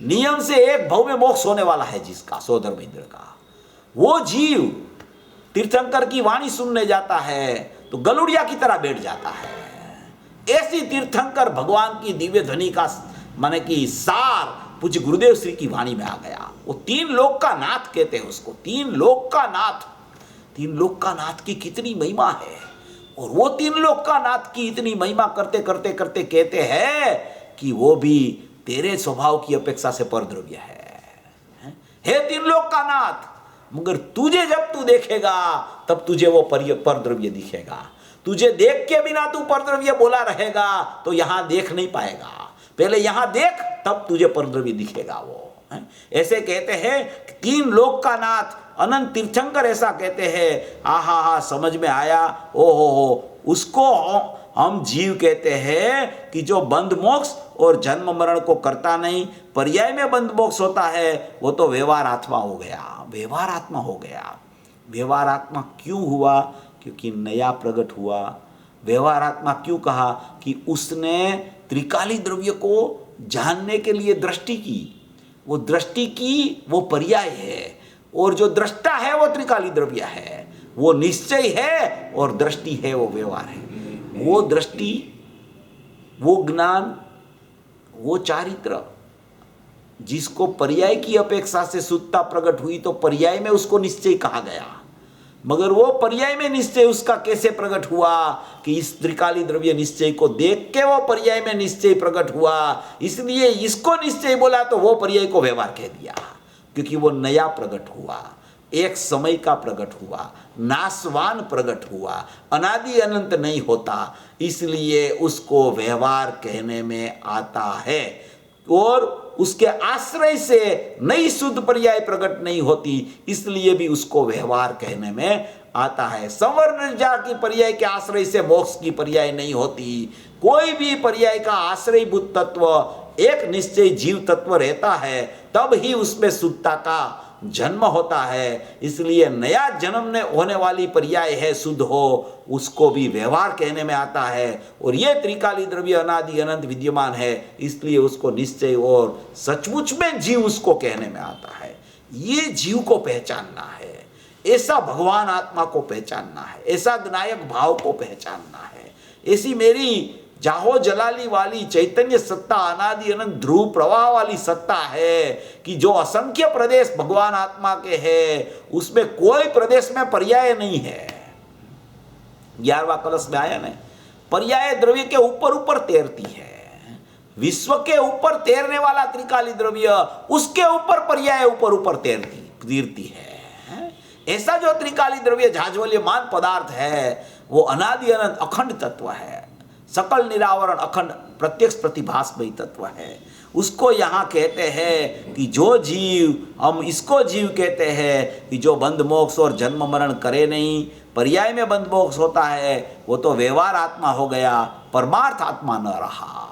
नियम से एक भव में मोक्ष होने वाला है जिसका, सौधर्म इंद्र का। वो जीव तीर्थंकर की वाणी सुनने जाता है तो गलुड़िया की तरह बैठ जाता है। ऐसी तीर्थंकर भगवान की दिव्य ध्वनि का माने कि सार पूज्य गुरुदेव श्री की वाणी में आ गया। वो तीन लोक का नाथ कहते हैं उसको, तीन लोक का नाथ। तीन लोक का नाथ की कितनी महिमा है। और वो तीन लोक का नाथ की इतनी महिमा करते करते करते कहते हैं कि वो भी तेरे स्वभाव की अपेक्षा से परद्रव्य है। हे तीन लोक का नाथ, मगर तुझे जब तू देखेगा तब तुझे वो परद्रव्य दिखेगा। तुझे देख के बिना तू परद्रव्य बोला रहेगा तो यहां देख नहीं पाएगा। पहले यहां देख तब तुझे परद्रव्य दिखेगा वो। ऐसे कहते हैं तीन लोक का नाथ अनंत तीर्थंकर, ऐसा कहते हैं। आहा हा, समझ में आया। ओ हो, उसको हम जीव कहते हैं कि जो बंध मोक्ष और जन्म मरण को करता नहीं, पर्याय में बंध मोक्ष होता है, वो तो व्यवहार आत्मा हो गया। व्यवहार आत्मा हो गया। व्यवहार आत्मा क्यों हुआ? क्योंकि नया प्रकट हुआ। व्यवहार आत्मा क्यों कहा? कि उसने त्रिकाली द्रव्य को जानने के लिए दृष्टि की। वो दृष्टि की, वो पर्याय है। और जो दृष्टा है वो त्रिकाली द्रव्य है। वो निश्चय है और दृष्टि है, वो व्यवहार है। वो दृष्टि, वो ज्ञान, वो चारित्र जिसको पर्याय की अपेक्षा से शुद्धता प्रकट हुई तो पर्याय में उसको निश्चय कहा गया। मगर वो पर्याय में निश्चय उसका कैसे प्रकट हुआ? कि इस त्रिकाली द्रव्य निश्चय को देख के वो पर्याय में निश्चय प्रकट हुआ। इसलिए इसको निश्चय बोला तो वो पर्याय को व्यवहार कह दिया। क्योंकि वो नया प्रकट हुआ, एक समय का प्रकट हुआ, नाशवान प्रकट हुआ, अनादि अनंत नहीं होता, इसलिए उसको व्यवहार कहने में आता है। और उसके आश्रय से नई शुद्ध पर्याय प्रकट नहीं होती, इसलिए भी उसको व्यवहार कहने में आता है। संवर्ण की पर्याय के आश्रय से मोक्ष की पर्याय नहीं होती। कोई भी पर्याय का आश्रयभूत तत्व एक निश्चय जीव तत्व रहता है, तब ही उसमें शुद्धता का जन्म होता है। इसलिए नया जन्म ने होने वाली पर्याय है शुद्ध हो, उसको भी व्यवहार कहने में आता है। और ये त्रिकाली द्रव्य अनादि अनंत विद्यमान है, इसलिए उसको निश्चय और सचमुच में जीव उसको कहने में आता है। ये जीव को पहचानना है, ऐसा भगवान आत्मा को पहचानना है, ऐसा विनायक भाव को पहचानना है। ऐसी मेरी जाहो जलाली वाली चैतन्य सत्ता, अनादि अनंत ध्रुव प्रवाह वाली सत्ता है कि जो असंख्य प्रदेश भगवान आत्मा के हैं, उसमें कोई प्रदेश में पर्याय नहीं है। 11वां कलश में आया ना, पर्याय द्रव्य के ऊपर ऊपर तैरती है। विश्व के ऊपर तैरने वाला त्रिकाली द्रव्य, उसके ऊपर पर्याय ऊपर ऊपर तैरती है। ऐसा जो त्रिकाली द्रव्य झाज्वल्यमान पदार्थ है, वो अनादि अनंत अखंड तत्व है, सकल निरावरण अखंड प्रत्यक्ष प्रतिभासमयी तत्व है। उसको यहाँ कहते हैं कि जो जीव, हम इसको जीव कहते हैं कि जो बंध मोक्ष और जन्म मरण करे नहीं, पर्याय में बंध मोक्ष होता है, वो तो व्यवहार आत्मा हो गया, परमार्थ आत्मा न रहा।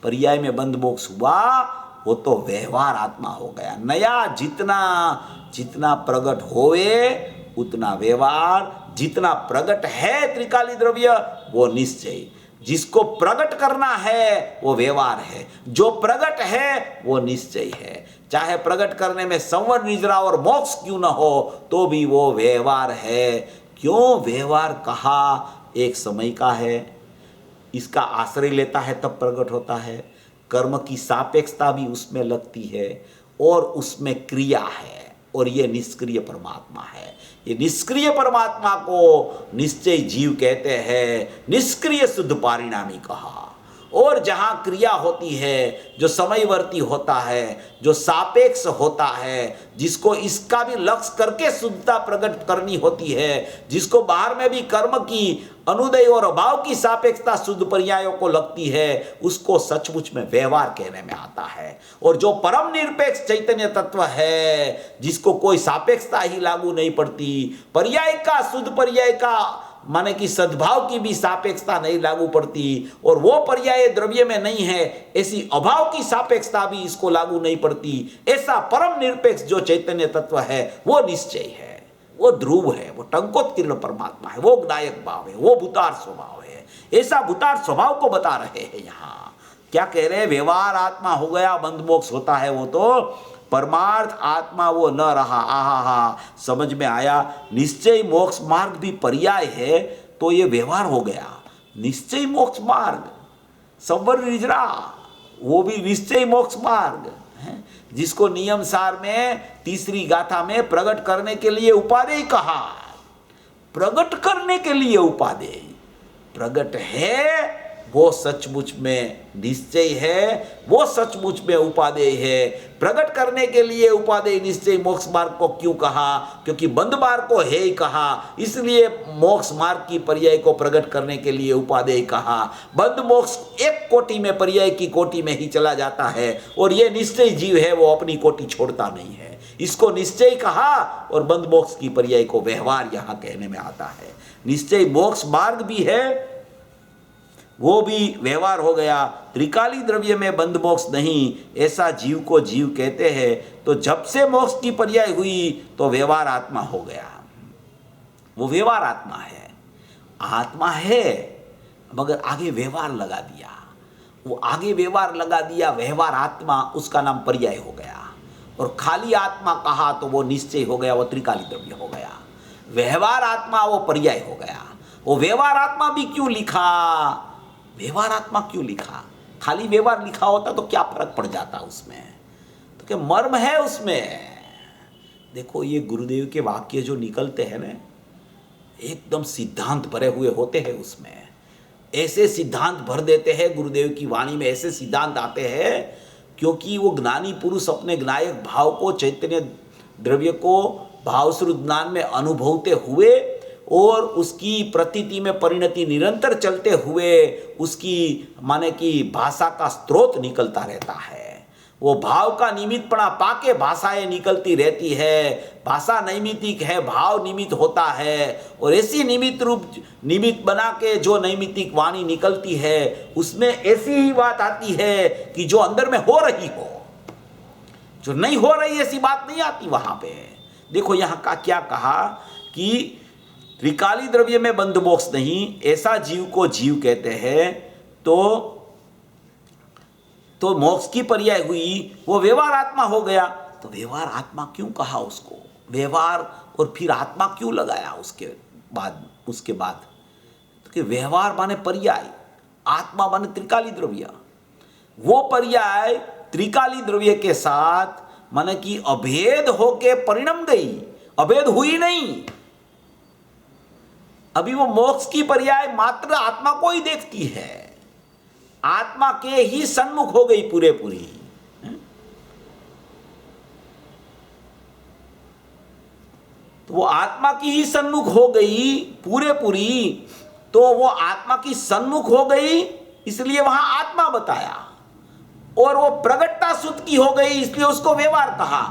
पर्याय में बंध मोक्ष हुआ, वो तो व्यवहार आत्मा हो गया। नया जितना प्रकट होवे उतना व्यवहार, जितना प्रकट है त्रिकाली द्रव्य वो निश्चय, जिसको प्रकट करना है वो व्यवहार है, जो प्रकट है वो निश्चय है। चाहे प्रकट करने में संवर निजरा और मोक्ष क्यों न हो तो भी वो व्यवहार है। क्यों व्यवहार कहा? एक समय का है, इसका आश्रय लेता है तब प्रकट होता है। कर्म की सापेक्षता भी उसमें लगती है और उसमें क्रिया है, और ये निष्क्रिय परमात्मा है। ये निष्क्रिय परमात्मा को निश्चय जीव कहते हैं। निष्क्रिय शुद्ध पारिणामी कहा। और जहाँ क्रिया होती है, जो समयवर्ती होता है, जो सापेक्ष होता है, जिसको इसका भी लक्ष्य करके शुद्धता प्रकट करनी होती है, जिसको बाहर में भी कर्म की अनुदय और अभाव की सापेक्षता शुद्ध पर्यायों को लगती है, उसको सचमुच में व्यवहार कहने में आता है। और जो परम निरपेक्ष चैतन्य तत्व है, जिसको कोई सापेक्षता ही लागू नहीं पड़ती, पर्याय का, शुद्ध पर्याय का माने कि सद्भाव की भी सापेक्षता नहीं लागू पड़ती, और वो पर्याय द्रव्य में नहीं है, ऐसी अभाव की सापेक्षता भी इसको लागू नहीं पड़ती। ऐसा परम निरपेक्ष जो चैतन्य तत्व है वो निश्चय है, वो ध्रुव है, वो टंकोत्कीर्ण परमात्मा है, वो ज्ञायक भाव है, वो भूतार स्वभाव है। ऐसा भूतार स्वभाव को बता रहे हैं। यहाँ क्या कह रहे हैं? व्यवहार आत्मा हो गया, बंध मोक्ष होता है वो तो, परमार्थ आत्मा वो न रहा। आहा, समझ में आया। निश्चय मोक्ष मार्ग भी पर्याय है तो ये व्यवहार हो गया। निश्चय मोक्ष मार्ग, संवर निजरा, वो भी निश्चय मोक्ष मार्ग है, जिसको नियम सार में तीसरी गाथा में प्रकट करने के लिए उपादेय कहा। प्रकट करने के लिए उपादेय प्रकट है, वो सचमुच में निश्चय है, वो सचमुच में उपादेय है। प्रकट करने के लिए उपादेय निश्चय मोक्ष मार्ग को क्यों कहा? क्योंकि बंध मार्ग को है ही कहा, इसलिए मोक्ष मार्ग की पर्याय को प्रकट करने के लिए उपादेय कहा। बंध मोक्ष एक कोटि में, पर्याय की कोटि में ही चला जाता है, और ये निश्चय जीव है, वो अपनी कोटि छोड़ता नहीं है। इसको निश्चय कहा, और बंध मोक्ष की पर्याय को व्यवहार यहाँ कहने में आता है। निश्चय मोक्ष मार्ग भी है, वो भी व्यवहार हो गया। त्रिकाली द्रव्य में बंध मोक्ष नहीं, ऐसा जीव को जीव कहते हैं। तो जब से मोक्ष की पर्याय हुई तो व्यवहार आत्मा हो गया। वो व्यवहार आत्मा है, आत्मा है, मगर आगे व्यवहार लगा दिया। वो आगे व्यवहार लगा दिया, व्यवहार आत्मा, उसका नाम पर्याय हो गया। और खाली आत्मा कहा तो वो निश्चय हो गया, वो त्रिकाली द्रव्य हो गया। व्यवहार आत्मा वो पर्याय हो गया। वो व्यवहार आत्मा भी क्यों लिखा? व्यवहार आत्मा क्यों लिखा? खाली व्यवहार लिखा होता तो क्या फर्क पड़ जाता उसमें? तो क्या मर्म है उसमें? देखो, ये गुरुदेव के वाक्य जो निकलते हैं ना, एकदम सिद्धांत भरे हुए होते हैं। उसमें ऐसे सिद्धांत भर देते हैं गुरुदेव की वाणी में, ऐसे सिद्धांत आते हैं, क्योंकि वो ज्ञानी पुरुष अपने ज्ञायक भाव को, चैतन्य द्रव्य को भावश्रुत ज्ञान में अनुभवते हुए और उसकी प्रतीति में परिणति निरंतर चलते हुए उसकी माने कि भाषा का स्रोत निकलता रहता है। वो भाव का निमित्तपणा पाके भाषाएं निकलती रहती है। भाषा नैमित्तिक है, भाव निमित्त होता है, और ऐसी निमित्त रूप निमित्त बना के जो नैमित्तिक वाणी निकलती है, उसमें ऐसी ही बात आती है कि जो अंदर में हो रही हो, जो नहीं हो रही ऐसी बात नहीं आती वहां पे। देखो यहाँ का क्या कहा कि त्रिकाली द्रव्य में बंध मोक्ष नहीं, ऐसा जीव को जीव कहते हैं। तो मोक्ष की पर्याय हुई, वो व्यवहार आत्मा हो गया। तो व्यवहार आत्मा क्यों कहा उसको? व्यवहार और फिर आत्मा क्यों लगाया उसके बाद? तो व्यवहार माने पर्याय, आत्मा माने त्रिकाली द्रव्य। वो पर्याय त्रिकाली द्रव्य के साथ माने कि अभेद होके परिणम गई, अभेद हुई नहीं। अभी वो मोक्ष की पर्याय मात्र आत्मा को ही देखती है, आत्मा के ही सन्मुख हो गई पूरे पूरी। तो वो आत्मा की ही सन्मुख हो गई पूरे पूरी, तो वो आत्मा की सन्मुख हो गई, इसलिए वहां आत्मा बताया। और वो प्रगटता शुद्ध की हो गई, इसलिए उसको व्यवहार कहा।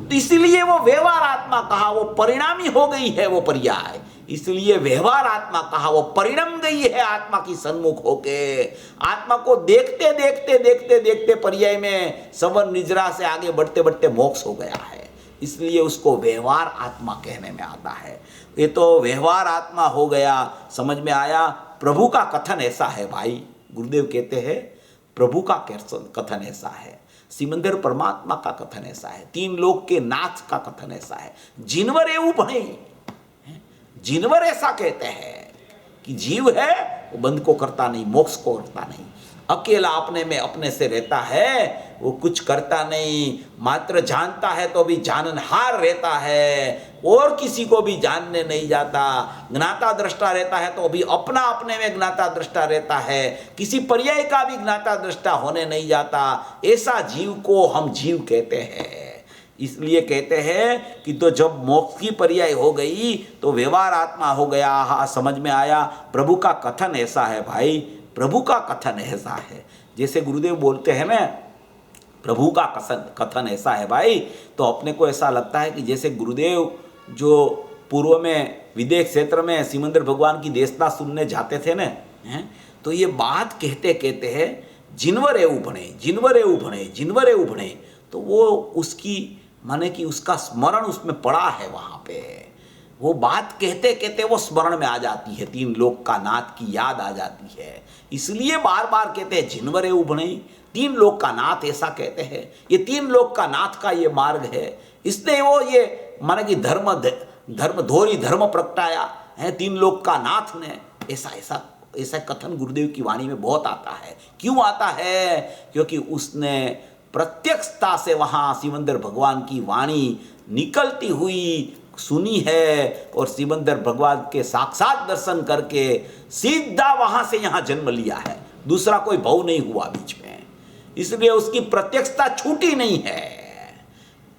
तो इसलिए वो व्यवहार आत्मा कहा, वो परिणामी हो गई है वो पर्याय, इसलिए व्यवहार आत्मा कहा। वो परिणम गई है आत्मा की सन्मुख होके। आत्मा को देखते देखते देखते देखते पर्याय में सवर निजरा से आगे बढ़ते बढ़ते मोक्ष हो गया है, इसलिए उसको व्यवहार आत्मा कहने में आता है। ये तो व्यवहार आत्मा हो गया। समझ में आया? प्रभु का कथन ऐसा है भाई, गुरुदेव कहते हैं प्रभु का कथन ऐसा है, सिमंदर परमात्मा का कथन ऐसा है, तीन लोक के नाथ का कथन ऐसा है। जिनवर एवं भणे, जिनवर ऐसा कहते हैं कि जीव है वो बंध को करता नहीं, मोक्ष को करता नहीं। अकेला अपने में अपने से रहता है, वो कुछ करता नहीं, मात्र जानता है तो भी जाननहार रहता है, और किसी को भी जानने नहीं जाता। ज्ञाता दृष्टा रहता है तो भी अपना अपने में ज्ञाता दृष्टा रहता है, किसी पर्याय का भी ज्ञाता दृष्टा होने नहीं जाता। ऐसा जीव को हम जीव कहते हैं। इसलिए कहते हैं कि तो जब मोक्ष की पर्याय हो गई तो व्यवहार आत्मा हो गया। हाँ, समझ में आया। प्रभु का कथन ऐसा है भाई, प्रभु का कथन ऐसा है। जैसे गुरुदेव बोलते हैं ना, प्रभु का कथन ऐसा है भाई, तो अपने को ऐसा लगता है कि जैसे गुरुदेव जो पूर्व में विदेश क्षेत्र में सिमंदर भगवान की देशना सुनने जाते थे ना, तो ये बात कहते कहते हैं जिनवरे उभणे, जिनवरे उभणे, जिनवरे उभणे, तो वो उसकी माने कि उसका स्मरण उसमें पड़ा है। वहाँ पे वो बात कहते कहते वो स्मरण में आ जाती है, तीन लोक का नाथ की याद आ जाती है। इसलिए बार बार कहते हैं जिनवरे उभणे, तीन लोक का नाथ ऐसा कहते हैं। ये तीन लोक का नाथ का ये मार्ग है। इसने वो ये माने कि धर्म धोरी धर्म प्रगटाया है, तीन लोक का नाथ ने। ऐसा कथन गुरुदेव की वाणी में बहुत आता है। क्यों आता है? क्योंकि उसने प्रत्यक्षता से वहाँ सिमंदर भगवान की वाणी निकलती हुई सुनी है, और सिमंदर भगवान के साक्षात दर्शन करके सीधा वहाँ से यहाँ जन्म लिया है। दूसरा कोई भाव नहीं हुआ बीच में, इसलिए उसकी प्रत्यक्षता छूटी नहीं है।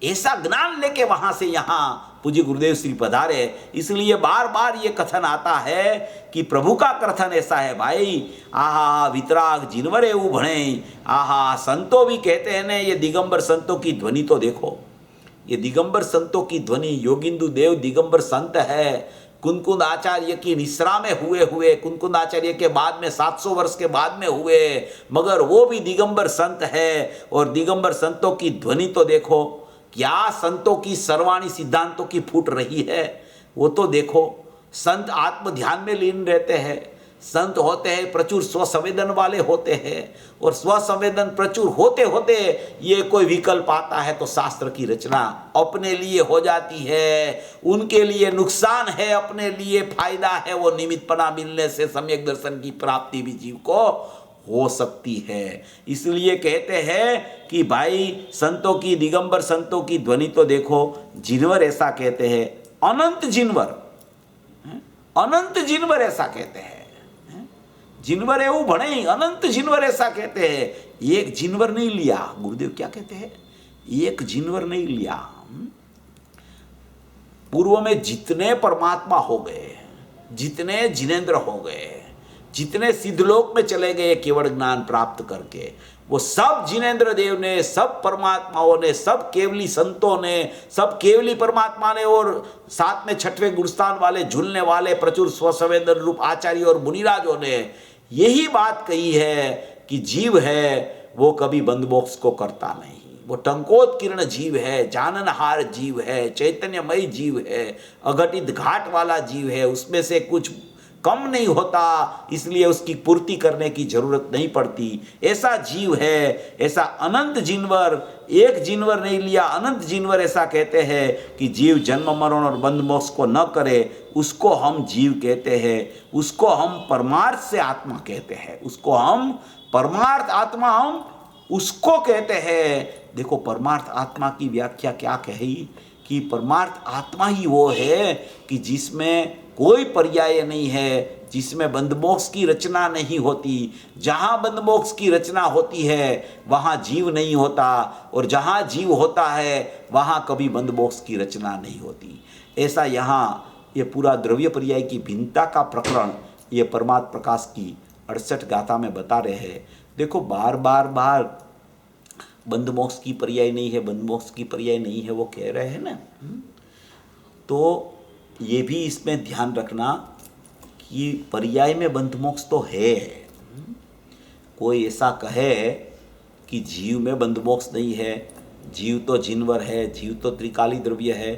ऐसा ज्ञान लेके वहाँ से यहाँ पूज्य गुरुदेव श्री पधारे। इसलिए बार बार ये कथन आता है कि प्रभु का कथन ऐसा है भाई, आहा वितराग जिनवरे उभणे, आहा संतों भी कहते हैं ना, ये दिगंबर संतों की ध्वनि तो देखो, ये दिगंबर संतों की ध्वनि। योगिंदु देव दिगंबर संत है, कुनकुंद आचार्य की निश्रा में हुए कुनकुंद आचार्य के बाद में 700 वर्ष के बाद में हुए, मगर वो भी दिगंबर संत है। और दिगंबर संतों की ध्वनि तो देखो, क्या संतों की सर्वाणी सिद्धांतों की फूट रही है, वो तो देखो। संत आत्म ध्यान में लीन रहते हैं, संत होते हैं प्रचुर स्वसंवेदन वाले होते हैं, और स्वसंवेदन प्रचुर होते होते ये कोई विकल्प आता है तो शास्त्र की रचना अपने लिए हो जाती है। उनके लिए नुकसान है, अपने लिए फायदा है। वो निमित्तपना मिलने से सम्यक दर्शन की प्राप्ति भी जीव को हो सकती है। इसलिए कहते हैं कि भाई संतों की, दिगंबर संतों की ध्वनि तो देखो। जिनवर ऐसा कहते हैं, अनंत जिनवर, अनंत जिनवर ऐसा कहते हैं। जिनवर एवं भणे, अनंत जिनवर ऐसा कहते हैं। एक जिनवर नहीं लिया, गुरुदेव क्या कहते हैं, एक जिनवर नहीं लिया। पूर्व में जितने परमात्मा हो गए, जितने जिनेन्द्र हो गए, जितने सिद्धलोक में चले गए केवल ज्ञान प्राप्त करके, वो सब जिनेन्द्र देव ने, सब परमात्माओं ने, सब केवली संतों ने, सब केवली परमात्मा ने, और साथ में छठवें गुरुस्थान वाले झूलने वाले प्रचुर स्वसंवेदन रूप आचार्य और मुनिराजों ने यही बात कही है कि जीव है वो कभी बंधमोक्ष को करता नहीं। वो टंकोत्कीर्ण जीव है, जाननहार जीव है, चैतन्यमयी जीव है, अघटित घाट वाला जीव है, उसमें से कुछ कम नहीं होता, इसलिए उसकी पूर्ति करने की जरूरत नहीं पड़ती। ऐसा जीव है, ऐसा अनंत जिनवर, एक जिनवर नहीं लिया, अनंत जिनवर ऐसा कहते हैं कि जीव जन्म मरण और बंध मोक्ष को न करे, उसको हम जीव कहते हैं। उसको हम परमार्थ से आत्मा कहते हैं, उसको हम परमार्थ आत्मा हम उसको कहते हैं। देखो परमार्थ आत्मा की व्याख्या क्या कही कि परमार्थ आत्मा ही वो है कि जिसमें कोई पर्याय नहीं है, जिसमें बंधमोक्ष की रचना नहीं होती। जहाँ बंधमोक्ष की रचना होती है वहाँ जीव नहीं होता, और जहाँ जीव होता है वहाँ कभी बंधमोक्ष की रचना नहीं होती। ऐसा यहाँ ये पूरा द्रव्य पर्याय की भिन्नता का प्रकरण ये परमात्म प्रकाश की 68 गाथा में बता रहे हैं। देखो बार बार बंधमोक्ष की पर्याय नहीं है, बंधमोक्ष की पर्याय नहीं है वो कह रहे हैं ना, तो ये भी इसमें ध्यान रखना कि पर्याय में बंधमोक्ष तो है। कोई ऐसा कहे कि जीव में बंधमोक्ष नहीं है, जीव तो जिनवर है, जीव तो त्रिकाली द्रव्य है,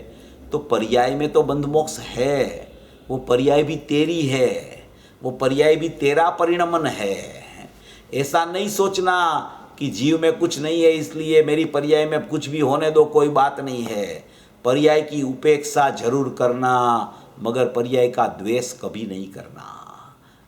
तो पर्याय में तो बंधमोक्ष है। वो पर्याय भी तेरी है, वो पर्याय भी तेरा परिणमन है। ऐसा नहीं सोचना कि जीव में कुछ नहीं है इसलिए मेरी पर्याय में कुछ भी होने दो, कोई बात नहीं है। पर्याय की उपेक्षा जरूर करना, मगर पर्याय का द्वेष कभी नहीं करना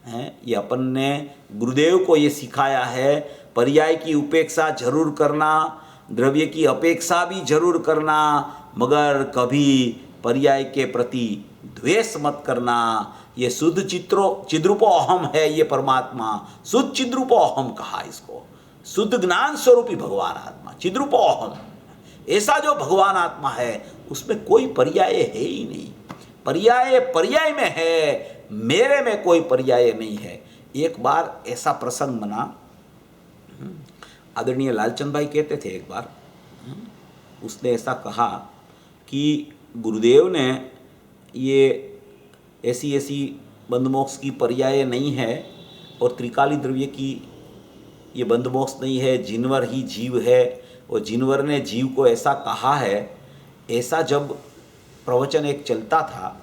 हैं, ये अपन ने गुरुदेव को ये सिखाया है, पर्याय की उपेक्षा जरूर करना, द्रव्य की अपेक्षा भी जरूर करना, मगर कभी पर्याय के प्रति द्वेष मत करना। ये शुद्ध चिद्रूपो अहम है, ये परमात्मा शुद्ध चिद्रूपो अहम कहा इसको, शुद्ध ज्ञान स्वरूपी भगवान आत्मा चिद्रूपो अहम। ऐसा जो भगवान आत्मा है उसमें कोई पर्याय है ही नहीं, पर्याय पर्याय में है, मेरे में कोई पर्याय नहीं है। एक बार ऐसा प्रसंग बना, आदरणीय लालचंद भाई कहते थे एक बार, उसने ऐसा कहा कि गुरुदेव ने ये ऐसी ऐसी बंधमोक्ष की पर्याय नहीं है और त्रिकाली द्रव्य की ये बंधमोक्ष नहीं है, जिनवर ही जीव है, और जिनवर ने जीव को ऐसा कहा है। ऐसा जब प्रवचन एक चलता था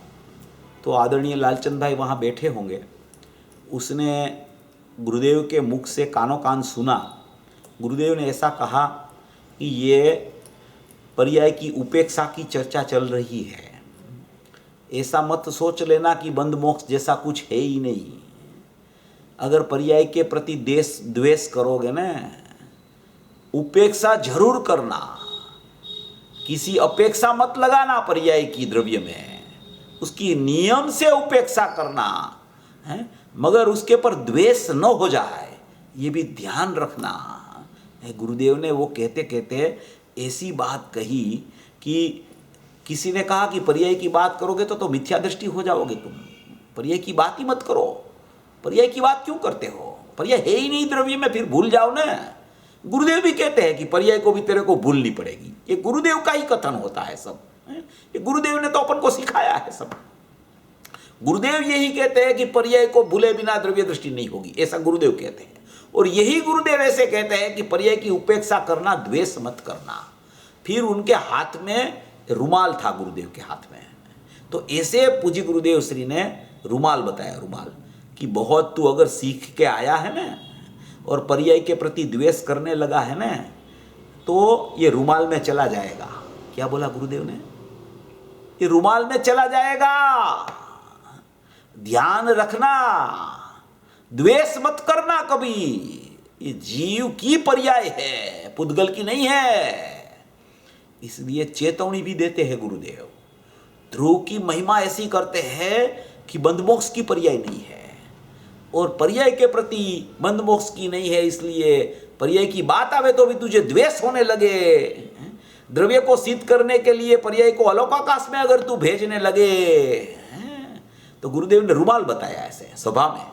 तो आदरणीय लालचंद भाई वहाँ बैठे होंगे, उसने गुरुदेव के मुख से कानों कान सुना। गुरुदेव ने ऐसा कहा कि ये पर्याय की उपेक्षा की चर्चा चल रही है, ऐसा मत सोच लेना कि बंध मोक्ष जैसा कुछ है ही नहीं। अगर पर्याय के प्रति द्वेष करोगे ना, उपेक्षा जरूर करना, किसी अपेक्षा मत लगाना पर्याय की द्रव्य में, उसकी नियम से उपेक्षा करना है, मगर उसके पर द्वेष न हो जाए, ये भी ध्यान रखना। गुरुदेव ने वो कहते कहते ऐसी बात कही कि किसी ने कहा कि पर्याय की बात करोगे तो मिथ्या दृष्टि हो जाओगे तुम, पर्याय की बात ही मत करो। पर्याय की बात क्यों करते हो, पर्याय है ही नहीं द्रव्य में, फिर भूल जाओ ना। गुरुदेव भी कहते हैं कि पर्याय को भी तेरे को भूलनी पड़ेगी, ये गुरुदेव का ही कथन होता है सब, ये गुरुदेव ने तो अपन को सिखाया है सब। गुरुदेव यही कहते हैं कि पर्याय को भूले बिना द्रव्य दृष्टि नहीं होगी, ऐसा गुरुदेव कहते हैं। और यही गुरुदेव ऐसे कहते हैं कि पर्याय की उपेक्षा करना, द्वेष मत करना। फिर उनके हाथ में रुमाल था, गुरुदेव के हाथ में, तो ऐसे पूज्य गुरुदेव श्री ने रुमाल बताया, रुमाल कि बहुत तू अगर सीख के आया है ना और पर्याय के प्रति द्वेष करने लगा है ना, तो ये रुमाल में चला जाएगा। क्या बोला गुरुदेव ने, ये रुमाल में चला जाएगा, ध्यान रखना, द्वेष मत करना कभी। ये जीव की पर्याय है, पुद्गल की नहीं है। इसलिए चेतावनी भी देते हैं गुरुदेव। ध्रुव की महिमा ऐसी करते हैं कि बंधमोक्ष की पर्याय नहीं है, और पर्याय के प्रति बंधमोक्ष की नहीं है, इसलिए पर्याय की बात आवे तो भी तुझे द्वेष होने लगे। द्रव्य को सिद्ध करने के लिए पर्याय को अलोकाकाश में अगर तू भेजने लगे, तो गुरुदेव ने रुमाल बताया ऐसे सभा में।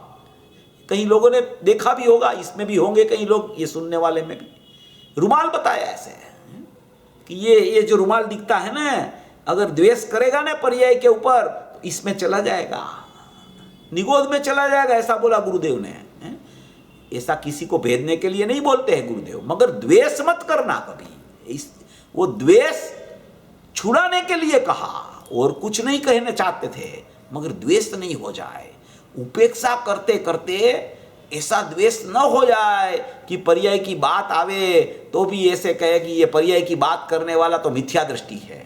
कई लोगों ने देखा भी होगा, इसमें भी होंगे कई लोग, ये सुनने वाले में भी रुमाल बताया ऐसे कि ये जो रुमाल दिखता है ना, अगर द्वेष करेगा ना पर्याय के ऊपर तो इसमें चला जाएगा, निगोद में चला जाएगा, ऐसा बोला गुरुदेव ने। ऐसा किसी को भेदने के लिए नहीं बोलते हैं गुरुदेव, मगर द्वेष मत करना कभी। वो द्वेष छुड़ाने के लिए कहा, और कुछ नहीं कहना चाहते थे, मगर द्वेष नहीं हो जाए। उपेक्षा करते करते ऐसा द्वेष न हो जाए कि पर्याय की बात आवे तो भी ऐसे कहे कि ये पर्याय की बात करने वाला तो मिथ्या दृष्टि है,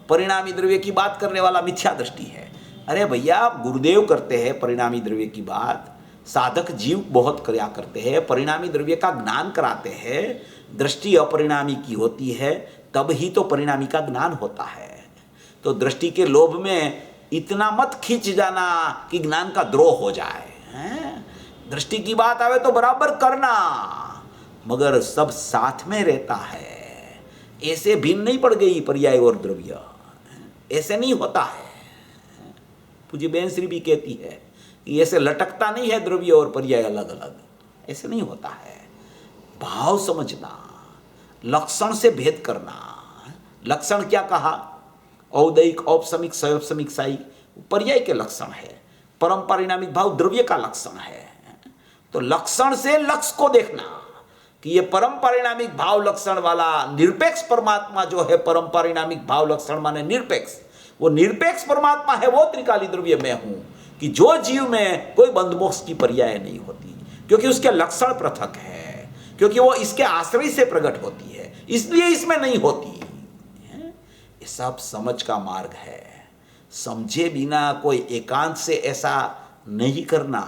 परिणामी द्रव्य की बात करने वाला मिथ्या दृष्टि है। अरे भैया, गुरुदेव करते हैं परिणामी द्रव्य की बात, साधक जीव बहुत किया करते हैं, परिणामी द्रव्य का ज्ञान कराते हैं। दृष्टि अपरिणामी की होती है, तब ही तो परिणामी का ज्ञान होता है। तो दृष्टि के लोभ में इतना मत खींच जाना कि ज्ञान का द्रोह हो जाए। दृष्टि की बात आवे तो बराबर करना, मगर सब साथ में रहता है। ऐसे भिन्न नहीं पड़ गई पर्याय और द्रव्य, ऐसे नहीं होता है। पूज्य बेन श्री भी कहती है कि ऐसे लटकता नहीं है द्रव्य और पर्याय अलग अलग, ऐसे नहीं होता है। भाव समझना, लक्षण से भेद करना। लक्षण क्या कहा, औदैक, औपसमिक, सयोपसमिक, साई पर्याय के लक्षण है, परम परिणामिक भाव द्रव्य का लक्षण है। तो लक्षण से लक्ष्य को देखना कि ये परम परिणामिक भाव लक्षण वाला निरपेक्ष परमात्मा जो है, परम परिणामिक भाव लक्षण माने निरपेक्ष, वो निरपेक्ष परमात्मा है, वो त्रिकाली द्रव्य में हूं, कि जो जीव में कोई बंधमोक्ष की पर्याय नहीं होती, क्योंकि उसके लक्षण पृथक है, क्योंकि वो इसके आश्रय से प्रकट होती है, इसलिए इसमें नहीं होती। ये सब समझ का मार्ग है। समझे बिना कोई एकांत से ऐसा नहीं करना।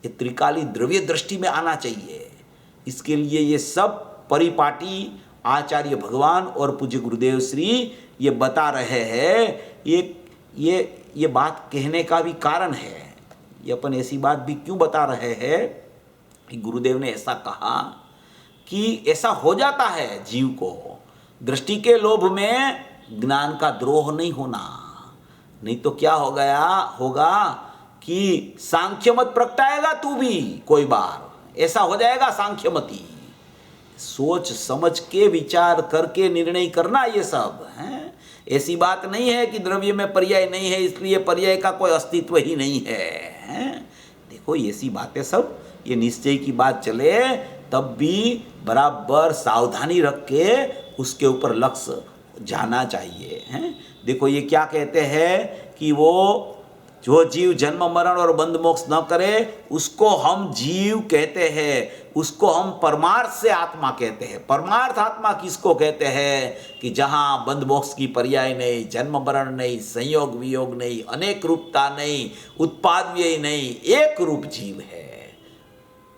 ये त्रिकाली द्रव्य दृष्टि में आना चाहिए। इसके लिए ये सब परिपाटी आचार्य भगवान और पूज्य गुरुदेव श्री ये बता रहे हैं। ये बात कहने का भी कारण है। ये अपन ऐसी बात भी क्यों बता रहे हैं कि गुरुदेव ने ऐसा कहा कि ऐसा हो जाता है जीव को, दृष्टि के लोभ में ज्ञान का द्रोह नहीं होना, नहीं तो क्या होगा कि सांख्य मत प्रगटाएगा तू भी, कोई बार ऐसा हो जाएगा सांख्यमती। सोच समझ के विचार करके निर्णय करना ये सब है। ऐसी बात नहीं है कि द्रव्य में पर्याय नहीं है इसलिए पर्याय का कोई अस्तित्व ही नहीं है। देखो ऐसी बातें सब, ये निश्चय की बात चले तब भी बराबर सावधानी रख के उसके ऊपर लक्ष्य जाना चाहिए है। देखो ये क्या कहते हैं कि वो जो जीव जन्म मरण और बंध मोक्ष न करे उसको हम जीव कहते हैं, उसको हम परमार्थ से आत्मा कहते हैं। परमार्थ आत्मा किसको कहते हैं कि जहाँ बंध मोक्ष की पर्याय नहीं, जन्म मरण नहीं, संयोग वियोग नहीं, अनेक रूपता नहीं, उत्पाद व्यय नहीं, एक रूप जीव है,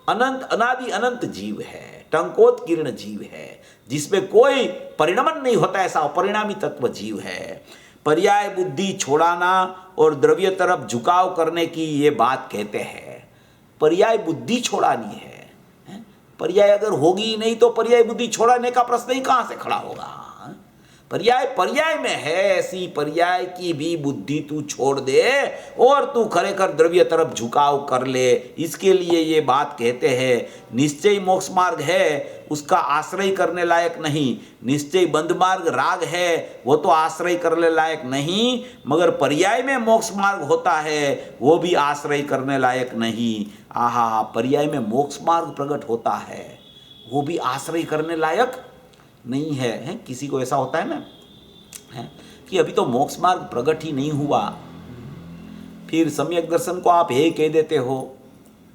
अनंत अनादि अनंत जीव है, टंकोत्कीर्ण जीव है, जिसमें कोई परिणमन नहीं होता, ऐसा अपरिणामी तत्व जीव है। पर्याय बुद्धि छोड़ाना और द्रव्य तरफ झुकाव करने की ये बात कहते हैं। पर्याय बुद्धि छोड़ानी है। पर्याय अगर होगी ही नहीं तो पर्याय बुद्धि छोड़ाने का प्रश्न ही कहाँ से खड़ा होगा। पर्याय में है, ऐसी पर्याय की भी बुद्धि तू छोड़ दे और तू खरेखर द्रव्य तरफ झुकाव कर ले। इसके लिए ये बात कहते हैं निश्चय मोक्ष मार्ग है, उसका आश्रय करने लायक नहीं। निश्चय बंध मार्ग राग है, वो तो आश्रय करने लायक नहीं, मगर पर्याय में मोक्ष मार्ग होता है वो भी आश्रय करने लायक नहीं। आहा, पर्याय में मोक्ष मार्ग प्रकट होता है वो भी आश्रय करने लायक नहीं है। किसी को ऐसा होता है ना कि अभी तो मोक्ष मार्ग प्रकट ही नहीं हुआ, फिर सम्यक दर्शन को आप हे कह देते हो,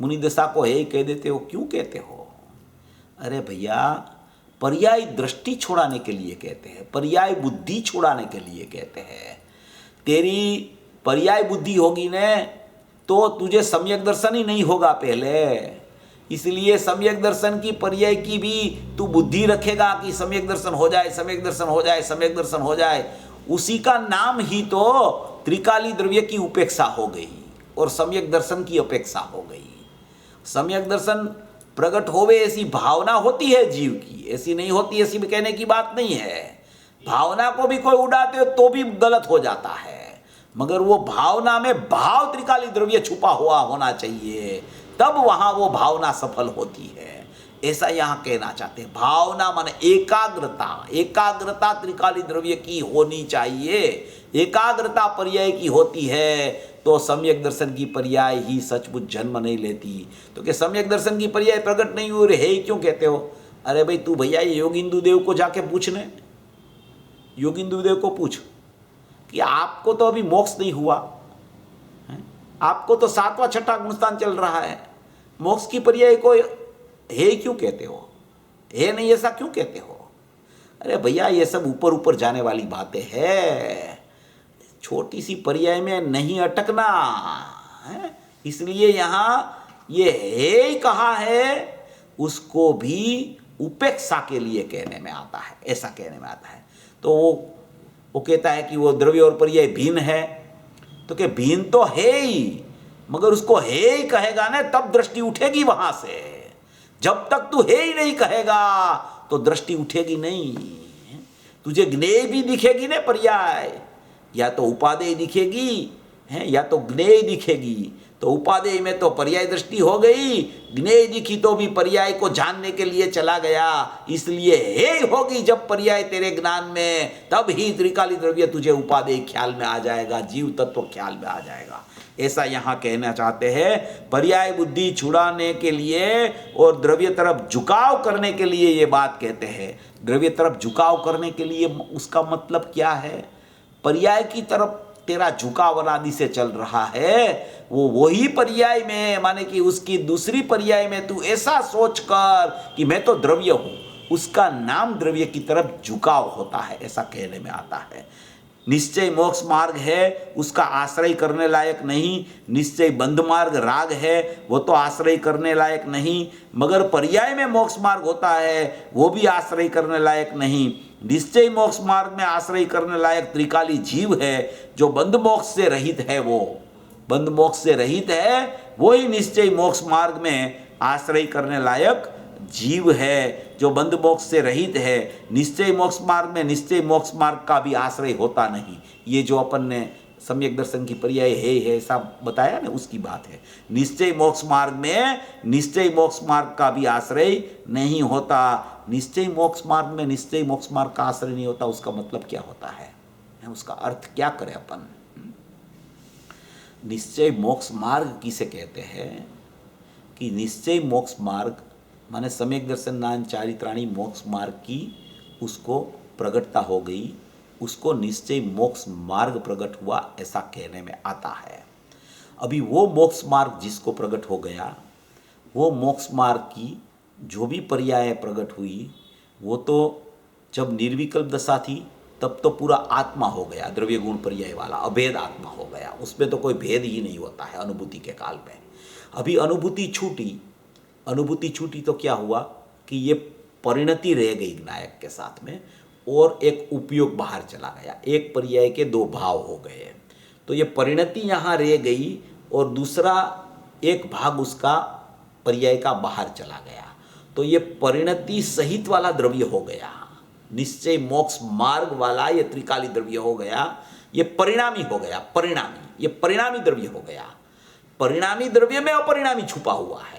मुनि दशा को हे कह देते हो। क्यों कहते हो? अरे भैया, पर्याय दृष्टि छोड़ाने के लिए कहते हैं, पर्याय बुद्धि छोड़ाने के लिए कहते हैं। तेरी पर्याय बुद्धि होगी ने तो तुझे सम्यक दर्शन ही नहीं होगा पहले। इसलिए सम्यक दर्शन की पर्याय की भी तू बुद्धि रखेगा कि सम्यक दर्शन हो जाए, सम्यक दर्शन हो जाए, सम्यक दर्शन हो जाए। उसी का नाम ही तो त्रिकाली द्रव्य की उपेक्षा हो गई और सम्यक दर्शन की अपेक्षा हो गई। सम्यक दर्शन प्रकट होवे ऐसी भावना होती है जीव की, ऐसी नहीं होती ऐसी कहने की बात नहीं है। भावना को भी कोई उड़ाते हो तो भी गलत हो जाता है, मगर वो भावना में भाव त्रिकाली द्रव्य छुपा हुआ होना चाहिए, तब वहां वो भावना सफल होती है। ऐसा यहां कहना चाहते हैं। भावना माने एकाग्रता, एकाग्रता त्रिकाली द्रव्य की होनी चाहिए। एकाग्रता पर्याय की होती है तो सम्यक दर्शन की पर्याय ही सचमुच जन्म नहीं लेती। तो कि सम्यक दर्शन की पर्याय प्रकट नहीं हुई है क्यों कहते हो? अरे भाई तू भैया ये योगिंदु देव को जाके पूछने, योगिंदु देव को पूछ कि आपको तो अभी मोक्ष नहीं हुआ, आपको तो 7वां 6ठा गुणस्थान चल रहा है, मोक्ष की पर्याय को हे क्यों कहते हो? हे नहीं ऐसा क्यों कहते हो? अरे भैया ये सब ऊपर ऊपर जाने वाली बातें हैं, छोटी सी पर्याय में नहीं अटकना है। इसलिए यहाँ ये हे कहा है, उसको भी उपेक्षा के लिए कहने में आता है, ऐसा कहने में आता है। तो वो कहता है कि वो द्रव्य और पर्याय भिन्न है, तो क्या भिन्न तो है ही, मगर उसको हे ही कहेगा ना तब दृष्टि उठेगी वहां से। जब तक तू हे ही नहीं कहेगा तो दृष्टि उठेगी नहीं। तुझे ज्ञेय भी दिखेगी ना पर्याय, या तो उपादेय दिखेगी है या तो ज्ञेय दिखेगी। तो उपादेय में तो पर्याय दृष्टि हो गई, ज्ञेय दिखी तो भी पर्याय को जानने के लिए चला गया। इसलिए हे होगी जब पर्याय तेरे ज्ञान में, तब ही त्रिकाली द्रव्य तुझे उपादेय ख्याल में आ जाएगा, जीव तत्व ख्याल में आ जाएगा। ऐसा यहाँ कहना चाहते हैं। पर्याय बुद्धि छुड़ाने के लिए और द्रव्य तरफ झुकाव करने के लिए ये बात कहते हैं। द्रव्य तरफ झुकाव करने के लिए उसका मतलब क्या है? पर्याय की तरफ तेरा झुकाव अनादि से चल रहा है, वो वही पर्याय में, माने कि उसकी दूसरी पर्याय में तू ऐसा सोच कर कि मैं तो द्रव्य हूं, उसका नाम द्रव्य की तरफ झुकाव होता है, ऐसा कहने में आता है। निश्चय मोक्ष मार्ग है, उसका आश्रय करने लायक नहीं। निश्चय बंध मार्ग राग है, वो तो आश्रय करने लायक नहीं। मगर पर्याय में मोक्ष मार्ग होता है, वो भी आश्रय करने लायक नहीं। निश्चय मोक्ष मार्ग में आश्रय करने लायक त्रिकाली जीव है, जो बंध मोक्ष से रहित है। वो बंध मोक्ष से रहित है, वो ही निश्चय मोक्ष मार्ग में आश्रय करने लायक जीव है, जो बंध मोक्ष से रहित है। निश्चय मोक्ष मार्ग में निश्चय मोक्ष मार्ग का भी आश्रय होता नहीं। ये जो अपन ने सम्यक दर्शन की पर्याय है ऐसा बताया ना, उसकी बात है। निश्चय मोक्ष मार्ग में निश्चय मोक्ष मार्ग का भी आश्रय नहीं होता। निश्चय मोक्ष मार्ग में निश्चय मोक्ष मार्ग का आश्रय नहीं होता, उसका मतलब क्या होता है, उसका अर्थ क्या करें अपन। निश्चय मोक्ष मार्ग किसे कहते हैं कि निश्चय मोक्ष मार्ग माने सम्यक दर्शन नान चारित्राणी मोक्ष मार्ग की उसको प्रगटता हो गई, उसको निश्चय मोक्ष मार्ग प्रकट हुआ, ऐसा कहने में आता है। अभी वो मोक्ष मार्ग जिसको प्रकट हो गया, वो मोक्ष मार्ग की जो भी पर्याय प्रकट हुई, वो तो जब निर्विकल्प दशा थी तब तो पूरा आत्मा हो गया, द्रव्य गुण पर्याय वाला अभेद आत्मा हो गया, उसमें तो कोई भेद ही नहीं होता है अनुभूति के काल में। अभी अनुभूति छूटी तो क्या हुआ कि ये परिणति रह गई नायक के साथ में, और एक उपयोग बाहर चला गया, एक पर्याय के दो भाव हो गए। तो ये परिणति यहाँ रह गई और दूसरा एक भाग उसका पर्याय का बाहर चला गया, तो ये परिणति सहित वाला द्रव्य हो गया। निश्चय मोक्ष मार्ग वाला ये त्रिकाली द्रव्य हो गया, ये परिणामी हो गया, परिणामी, ये परिणामी द्रव्य हो गया। परिणामी द्रव्य में अपरिणामी छुपा हुआ है,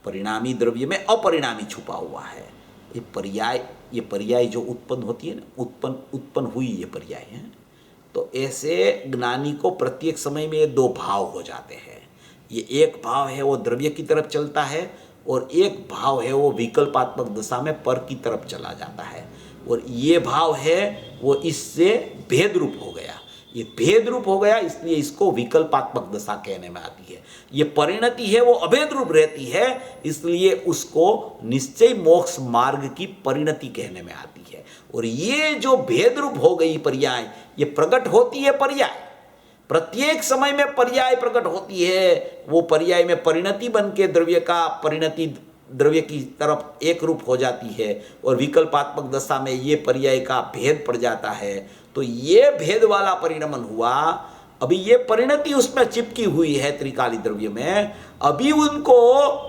परिणामी द्रव्य में अपरिणामी छुपा हुआ है। ये पर्याय जो उत्पन्न होती है ना, उत्पन्न हुई ये पर्याय है, तो ऐसे ज्ञानी को प्रत्येक समय में ये दो भाव हो जाते हैं। ये एक भाव है वो द्रव्य की तरफ चलता है, और एक भाव है वो विकल्पात्मक दशा में पर की तरफ चला जाता है, और ये भाव है वो इससे भेद रूप हो गया। ये भेद रूप हो गया, इसलिए इसको विकल्पात्मक दशा कहने में आती है। ये परिणति है वो अभेद रूप रहती है, इसलिए उसको निश्चय मोक्ष मार्ग की परिणति कहने में आती है। और ये जो भेद रूप हो गई पर्याय, ये प्रकट होती है पर्याय, प्रत्येक समय में पर्याय प्रकट होती है। वो पर्याय में परिणति बन के द्रव्य का परिणति द्रव्य की तरफ एक रूप हो जाती है, और विकल्पात्मक दशा में ये पर्याय का भेद पड़ जाता है। तो ये भेद वाला परिणमन हुआ। अभी ये परिणति उसमें चिपकी हुई है त्रिकाली द्रव्य में, अभी उनको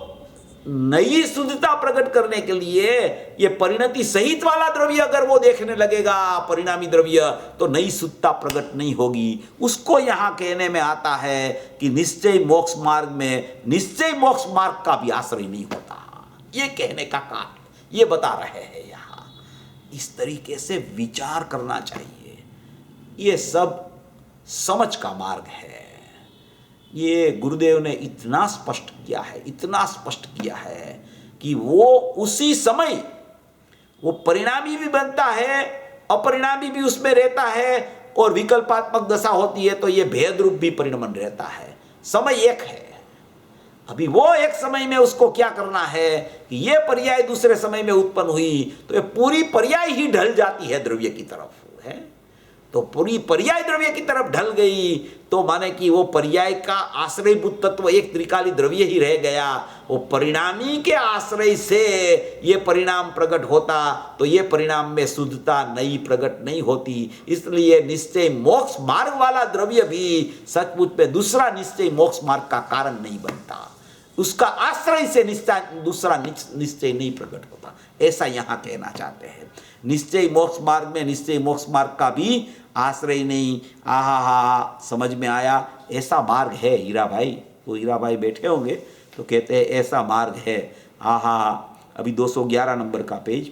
नई शुद्धता प्रकट करने के लिए ये परिणति सहित वाला द्रव्य अगर वो देखने लगेगा परिणामी द्रव्य, तो नई शुद्धता प्रकट नहीं होगी। उसको यहाँ कहने में आता है कि निश्चय मोक्ष मार्ग में निश्चय मोक्ष मार्ग का भी आश्रय नहीं होता। ये कहने का कारण ये बता रहे हैं यहाँ। इस तरीके से विचार करना चाहिए। ये सब समझ का मार्ग है। ये गुरुदेव ने इतना स्पष्ट किया है, इतना स्पष्ट किया है कि वो उसी समय वो परिणामी भी बनता है, अपरिणामी भी उसमें रहता है, और विकल्पात्मक दशा होती है तो ये भेद रूप भी परिणमन रहता है। समय एक है। अभी वो एक समय में उसको क्या करना है कि ये पर्याय दूसरे समय में उत्पन्न हुई तो ये पूरी पर्याय ही ढल जाती है द्रव्य की तरफ है। तो पूरी पर्याय द्रव्य की तरफ ढल गई तो माने कि वो पर्याय का आश्रयभूत तत्व एक त्रिकाली द्रव्य ही रह गया। वो परिणामी के आश्रय से ये परिणाम प्रकट होता तो ये परिणाम में शुद्धता नई प्रकट नहीं होती। इसलिए निश्चय मोक्ष मार्ग वाला द्रव्य भी सचमुच में दूसरा निश्चय मोक्ष मार्ग का कारण नहीं बनता। उसका आश्रय से दूसरा निश्चय नहीं प्रकट होता, ऐसा यहाँ कहना चाहते हैं। निश्चय मोक्ष मार्ग में निश्चय मोक्ष मार्ग का भी आश्रय नहीं। आहा, समझ में आया। ऐसा मार्ग है हीरा भाई। वो हीरा भाई बैठे होंगे तो कहते हैं ऐसा मार्ग है। आहा, अभी 211 नंबर का पेज।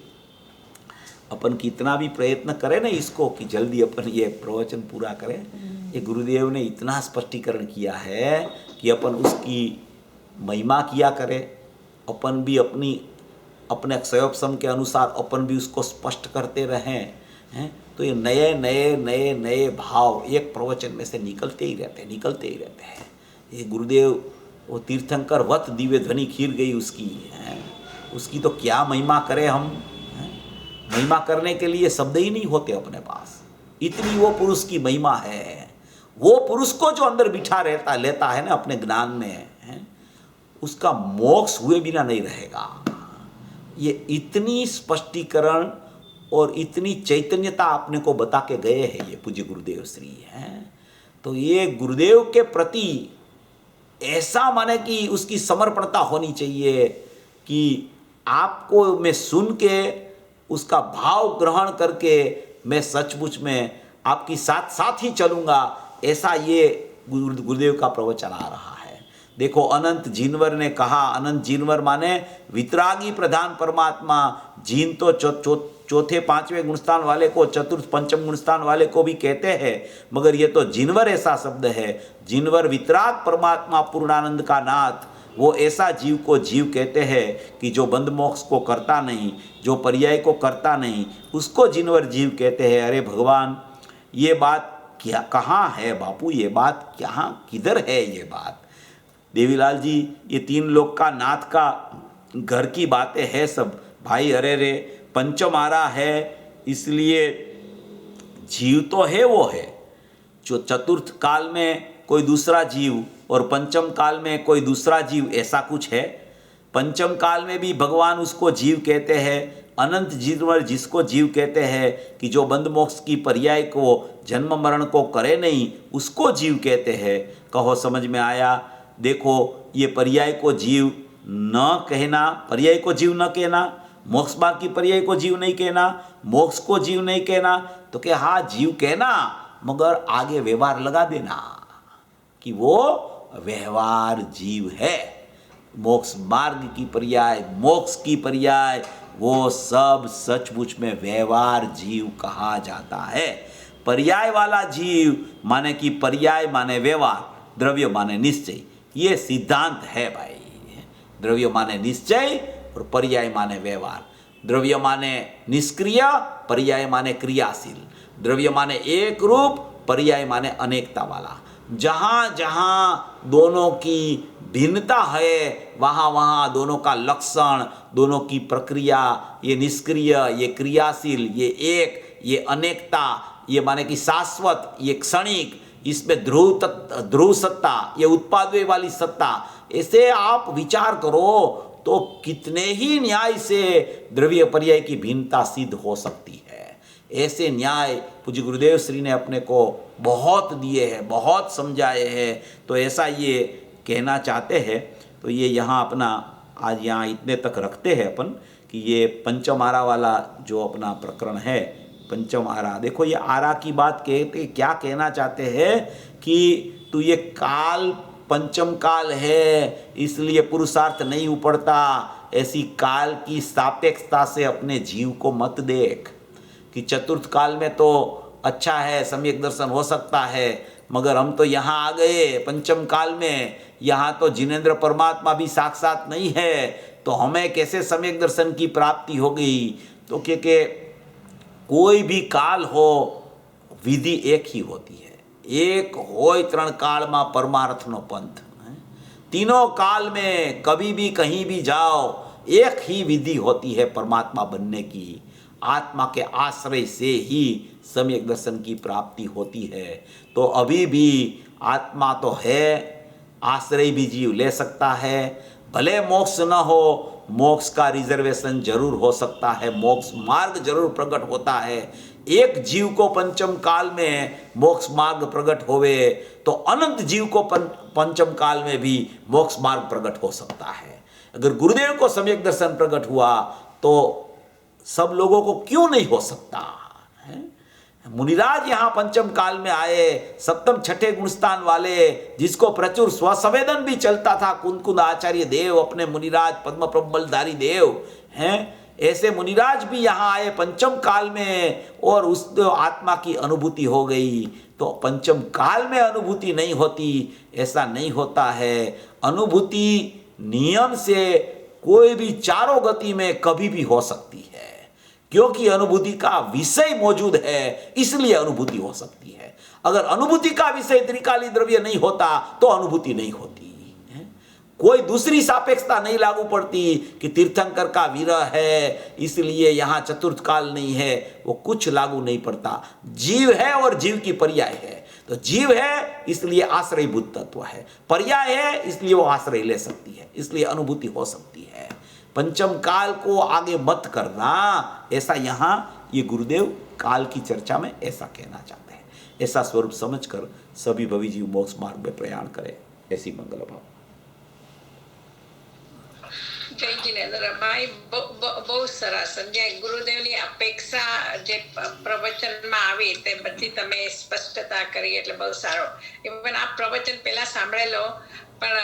अपन कितना भी प्रयत्न करें ना इसको कि जल्दी अपन ये प्रवचन पूरा करें, ये गुरुदेव ने इतना स्पष्टीकरण किया है कि अपन उसकी महिमा किया करें। अपन भी अपने अक्षयोपशम के अनुसार अपन भी उसको स्पष्ट करते रहें हैं। तो ये नए नए नए नए भाव एक प्रवचन में से निकलते ही रहते हैं। ये गुरुदेव वो तीर्थंकर वत दिव्य ध्वनि खीर गई उसकी तो क्या महिमा करें हम। महिमा करने के लिए शब्द ही नहीं होते अपने पास। इतनी वो पुरुष की महिमा है। वो पुरुष को जो अंदर बिठा लेता है ना अपने ज्ञान में, है, उसका मोक्ष हुए बिना नहीं रहेगा। ये इतनी स्पष्टीकरण और इतनी चैतन्यता अपने को बता के गए हैं ये पूज्य गुरुदेव श्री हैं। तो ये गुरुदेव के प्रति ऐसा माने कि उसकी समर्पणता होनी चाहिए कि आपको मैं सुन के उसका भाव ग्रहण करके मैं सचमुच में आपकी साथ साथ ही चलूँगा, ऐसा ये गुरुदेव का प्रवचन आ रहा है। देखो अनंत जीनवर ने कहा, अनंत जीनवर माने वितरागी प्रधान परमात्मा। जीन तो चौथे पांचवें गुणस्थान वाले को, चतुर्थ पंचम गुणस्थान वाले को भी कहते हैं, मगर ये तो जीनवर ऐसा शब्द है। जीनवर वितराग परमात्मा पूर्णानंद का नाथ, वो ऐसा जीव को जीव कहते हैं कि जो बंध मोक्ष को करता नहीं, जो पर्याय को करता नहीं, उसको जीनवर जीव कहते हैं। अरे भगवान, ये बात क्या कहाँ है बापू, ये बात कहाँ किधर है ये बात? देवीलाल जी, ये तीन लोक का नाथ का घर की बातें हैं सब भाई। अरे रे, पंचम आ रहा है इसलिए जीव तो है वो है, जो चतुर्थ काल में कोई दूसरा जीव और पंचम काल में कोई दूसरा जीव, ऐसा कुछ है। पंचम काल में भी भगवान उसको जीव कहते हैं। अनंत जीवन जिसको जीव कहते हैं कि जो बंध मोक्ष की पर्याय को, जन्म मरण को करे नहीं, उसको जीव कहते हैं। कहो समझ में आया? देखो, ये पर्याय को जीव न कहना, पर्याय को जीव न कहना, मोक्ष मार्ग की पर्याय को जीव नहीं कहना, मोक्ष को जीव नहीं कहना, तो क्या हाँ जीव कहना, मगर आगे व्यवहार लगा देना कि वो व्यवहार जीव है। मोक्ष मार्ग की पर्याय, मोक्ष की पर्याय, वो सब सचमुच में व्यवहार जीव कहा जाता है। पर्याय वाला जीव माने कि पर्याय माने व्यवहार, द्रव्य माने निश्चय, ये सिद्धांत है भाई। द्रव्य माने निश्चय और पर्याय माने व्यवहार। द्रव्य माने निष्क्रिय, पर्याय माने क्रियाशील। द्रव्य माने एक रूप, पर्याय माने अनेकता वाला। जहाँ जहाँ दोनों की भिन्नता है, वहाँ वहाँ दोनों का लक्षण, दोनों की प्रक्रिया, ये निष्क्रिय, ये क्रियाशील, ये एक, ये अनेकता, ये माने कि शाश्वत, ये क्षणिक, इसमें ध्रुव सत्ता, ये उत्पादे वाली सत्ता, ऐसे आप विचार करो तो कितने ही न्याय से द्रव्य पर्याय की भिन्नता सिद्ध हो सकती है। ऐसे न्याय पूज्य गुरुदेव श्री ने अपने को बहुत दिए हैं, बहुत समझाए हैं। तो ऐसा ये कहना चाहते हैं। तो ये यहाँ अपना आज यहाँ इतने तक रखते हैं अपन कि ये पंचम आरा वाला जो अपना प्रकरण है, पंचम आरा, देखो ये आरा की बात कहते क्या कहना चाहते हैं कि तू ये काल पंचम काल है इसलिए पुरुषार्थ नहीं उपड़ता, ऐसी काल की सापेक्षता से अपने जीव को मत देख कि चतुर्थ काल में तो अच्छा है, सम्यक दर्शन हो सकता है, मगर हम तो यहाँ आ गए पंचम काल में, यहाँ तो जिनेंद्र परमात्मा भी साक्षात नहीं है, तो हमें कैसे सम्यक दर्शन की प्राप्ति हो गई? तो क्योंकि कोई भी काल हो, विधि एक ही होती है। एक होय त्रण काल में परमार्थनो पंथ, तीनों काल में कभी भी कहीं भी जाओ, एक ही विधि होती है परमात्मा बनने की। आत्मा के आश्रय से ही सम्यक दर्शन की प्राप्ति होती है। तो अभी भी आत्मा तो है, आश्रय भी जीव ले सकता है। भले मोक्ष न हो, मोक्ष का रिजर्वेशन जरूर हो सकता है, मोक्ष मार्ग जरूर प्रकट होता है। एक जीव को पंचम काल में मोक्ष मार्ग प्रकट होवे तो अनंत जीव को पंचम काल में भी मोक्ष मार्ग प्रकट हो सकता है। अगर गुरुदेव को सम्यक दर्शन प्रकट हुआ तो सब लोगों को क्यों नहीं हो सकता है? मुनिराज यहाँ पंचम काल में आए, सप्तम छठे गुणस्थान वाले, जिसको प्रचुर स्वसंवेदन भी चलता था, कुंद आचार्य देव अपने मुनिराज पद्म प्रबलधारी देव हैं, ऐसे मुनिराज भी यहाँ आए पंचम काल में और उस आत्मा की अनुभूति हो गई। तो पंचम काल में अनुभूति नहीं होती, ऐसा नहीं होता है। अनुभूति नियम से कोई भी चारों गति में कभी भी हो सकती है, क्योंकि अनुभूति का विषय मौजूद है, इसलिए अनुभूति हो सकती है। अगर अनुभूति का विषय त्रिकाली द्रव्य नहीं होता तो अनुभूति नहीं होती है। कोई दूसरी सापेक्षता नहीं लागू पड़ती कि तीर्थंकर का विरह है इसलिए यहाँ चतुर्थ काल नहीं है, वो कुछ लागू नहीं पड़ता। जीव है और जीव की पर्याय है, तो जीव है इसलिए आश्रयभूत तत्व है, पर्याय है इसलिए वो आश्रय ले सकती है, इसलिए अनुभूति हो सकती है। पंचम काल को आगे मत करना, ऐसा यहाँ ये गुरुदेव काल की चर्चा में ऐसा कहना चाहते हैं। ऐसा स्वरूप समझकर सभी भवी जीव मोक्ष मार्ग में प्रयाण करें, ऐसी मंगल भाव। જય જિનેન્દ્રભાઈ, બહુ સરસ સમજ્યા. ગુરુદેવની અપેક્ષા જે પ્રવચનમાં આવી તે બધી તમે સ્પષ્ટતા કરી એટલે બહુ સારો. ઇવન આ પ્રવચન પહેલા સાંભળેલો પણ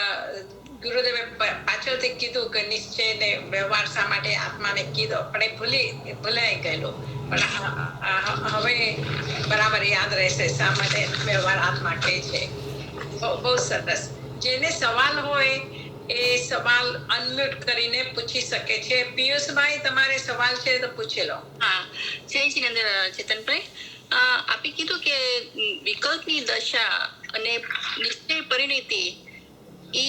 ગુરુદેવે પાછળથી કીધું કે નિશ્ચય ને વ્યવહાર શા માટે આત્માને કીધો, પણ એ ભૂલાઈ ગયેલું. પણ હવે બરાબર યાદ રહેશે શા માટે વ્યવહાર આત્મા કહે છે. બહુ સરસ. જેને સવાલ હોય એ સવાલ અનમ્યુટ કરીને પૂછી શકે છે. પિયુષભાઈ, તમારે સવાલ છે તો પૂછી લો. હા, જય જિનેન્દ્ર ચેતનભાઈ, આપે કીધું કે વિકલ્પની દશા અને નિશ્ચય પરિણીતિ એ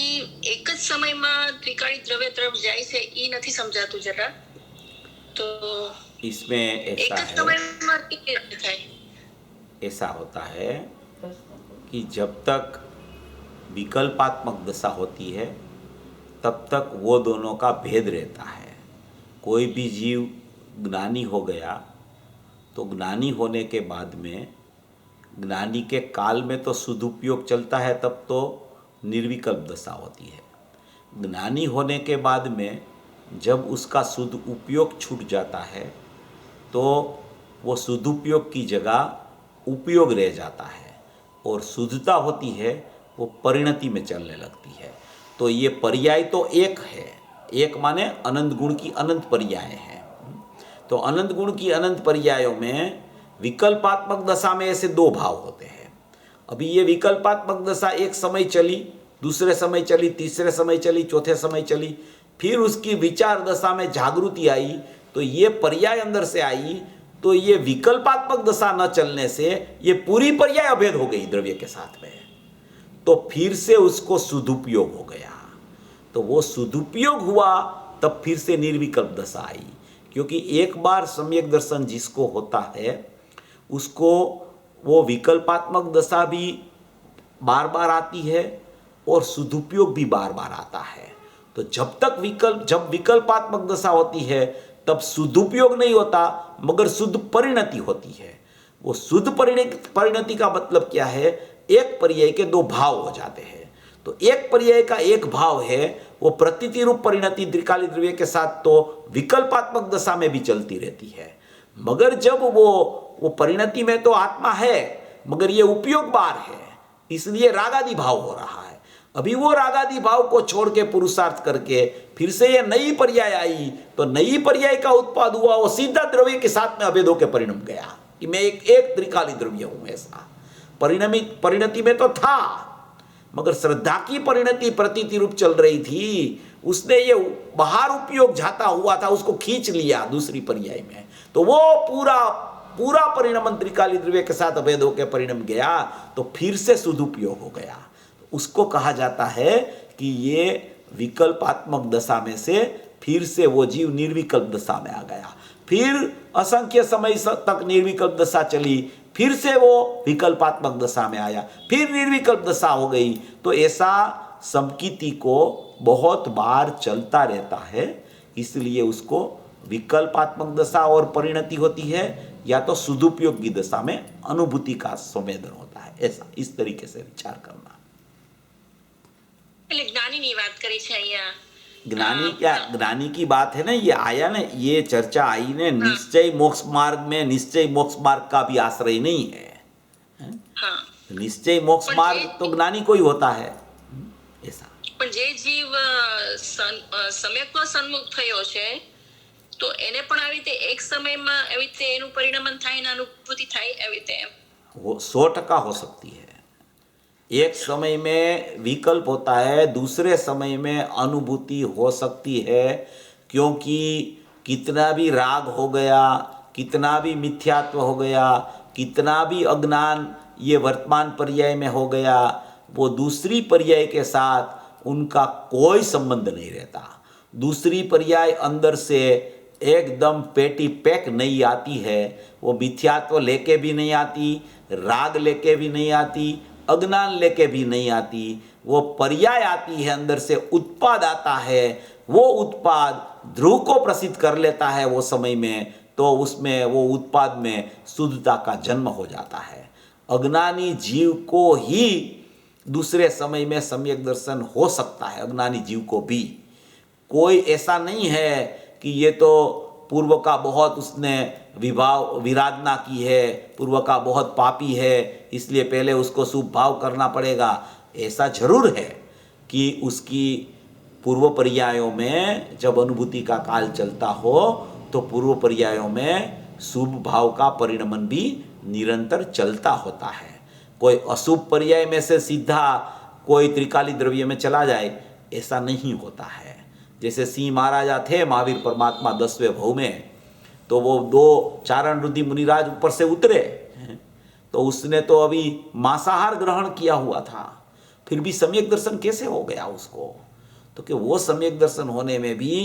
એક જ સમયમાં ત્રિકાળી દ્રવ્ય તરફ જાય છે, એ નથી સમજાતું જરા. તો इसमें એક ऐसा જ है, સમયમાં કેવી રીતે થાય? ऐसा होता है कि जब तक विकल्पात्मक दशा होती है तब तक वो दोनों का भेद रहता है। कोई भी जीव ज्ञानी हो गया तो ज्ञानी होने के बाद में ज्ञानी के काल में तो सदुपयोग चलता है, तब तो निर्विकल्प दशा होती है। ज्ञानी होने के बाद में जब उसका सदुपयोग छूट जाता है तो वो सदुपयोग की जगह उपयोग रह जाता है और शुद्धता होती है वो परिणति में चलने लगती है। तो ये पर्याय तो एक है, एक माने अनंत गुण की अनंत पर्याय है। तो अनंत गुण की अनंत पर्यायों में विकल्पात्मक दशा में ऐसे दो भाव होते हैं। अभी ये विकल्पात्मक दशा एक समय चली, दूसरे समय चली, तीसरे समय चली, चौथे समय चली, फिर उसकी विचार दशा में जागृति आई तो ये पर्याय अंदर से आई, तो ये विकल्पात्मक दशा न चलने से ये पूरी पर्याय अभेद हो गई द्रव्य के साथ में, तो फिर से उसको सदुपयोग हो गया। तो वो सदुपयोग हुआ तब फिर से निर्विकल्प दशा आई, क्योंकि एक बार सम्यक दर्शन जिसको होता है उसको वो विकल्पात्मक दशा भी बार बार आती है और सदुपयोग भी बार बार आता है। तो जब विकल्पात्मक दशा होती है तब सदुपयोग नहीं होता मगर शुद्ध परिणति होती है। वो शुद्ध परिणति का मतलब क्या है? एक पर्याय के दो भाव हो जाते हैं। तो एक पर्याय का एक भाव है वो प्रतीति रूप परिणति त्रिकाली द्रव्य के साथ तो विकल्पात्मक दशा में भी चलती रहती है, मगर जब वो परिणति में तो आत्मा है मगर ये उपयोग बार है, इसलिए रागादि भाव हो रहा है। अभी वो रागादि भाव को छोड़ के पुरुषार्थ करके फिर से ये नई पर्याय आई, तो नई पर्याय का उत्पाद हुआ, वो सीधा द्रव्य के साथ में अभेद होकर परिणम गया कि मैं एक त्रिकाली द्रव्य हूं। ऐसा परिणति में तो था मगर श्रद्धा की परिणति प्रतीति रूप चल रही थी, उसने ये बाहर उपयोग जाता हुआ था उसको खींच लिया दूसरी पर्याय में, तो वो पूरा परिणमन त्रिकाली द्रव्य के साथ अभेद होकर परिणम गया, तो फिर से सदुपयोग हो गया। उसको कहा जाता है कि ये विकल्पात्मक दशा में से फिर से वो जीव निर्विकल्प दशा में आ गया। फिर असंख्य समय तक निर्विकल्प दशा चली, फिर से वो विकल्पात्मक दशा में आया, फिर निर्विकल्प दशा हो गई। तो ऐसा संकीर्ति को बहुत बार चलता रहता है, इसलिए उसको विकल्पात्मक दशा और परिणति होती है, या तो सदुपयोग की दशा में अनुभूति का संवेदन होता है। ऐसा इस तरीके से विचार करना। એટલે જ્ઞાનીની વાત કરી છે અહીંયા। ज्ञानी क्या, ज्ञानी की बात है ना, ये आया ना, ये चर्चा आई ने निश्चय मोक्ष मार्ग में, निश्चय मोक्ष मार्ग का भी आश्रय नहीं है। हाँ, निश्चय मोक्ष मार्ग तो ज्ञानी को ही होता है। ऐसा પણ જે જીવ સમ્યકમાં સન્મુખ થયો છે તો એને પણ આવી રીતે એક સમયમાં એવી રીતે એનું પરિણમન થાય ને અનુભૂતિ થાય એવી રીતે એમ? वो 100% हो सकती है। एक समय में विकल्प होता है, दूसरे समय में अनुभूति हो सकती है, क्योंकि कितना भी राग हो गया, कितना भी मिथ्यात्व हो गया, कितना भी अज्ञान ये वर्तमान पर्याय में हो गया, वो दूसरी पर्याय के साथ उनका कोई संबंध नहीं रहता। दूसरी पर्याय अंदर से एकदम पेटी पैक नहीं आती है, वो मिथ्यात्व लेके भी नहीं आती, राग लेके भी नहीं आती, अज्ञान लेके भी नहीं आती। वो पर्याय आती है, अंदर से उत्पाद आता है, वो उत्पाद ध्रुव को प्रसिद्ध कर लेता है वो समय में, तो उसमें वो उत्पाद में शुद्धता का जन्म हो जाता है। अज्ञानी जीव को ही दूसरे समय में सम्यक दर्शन हो सकता है, अज्ञानी जीव को भी। कोई ऐसा नहीं है कि ये तो पूर्व का बहुत उसने विराधना की है, पूर्व का बहुत पापी है, इसलिए पहले उसको शुभ भाव करना पड़ेगा। ऐसा जरूर है कि उसकी पूर्व पर्यायों में जब अनुभूति का काल चलता हो तो पूर्व पर्यायों में शुभ भाव का परिणमन भी निरंतर चलता होता है। कोई अशुभ पर्याय में से सीधा कोई त्रिकाली द्रव्य में चला जाए, ऐसा नहीं होता है। जैसे सिंह महाराजा थे महावीर परमात्मा 10वें भव में, तो वो 2 चारण रुद्धि मुनिराज ऊपर से उतरे, तो उसने तो अभी मांसाहार ग्रहण किया हुआ था, फिर भी सम्यक दर्शन कैसे हो गया उसको? तो कि वो सम्यक दर्शन होने में भी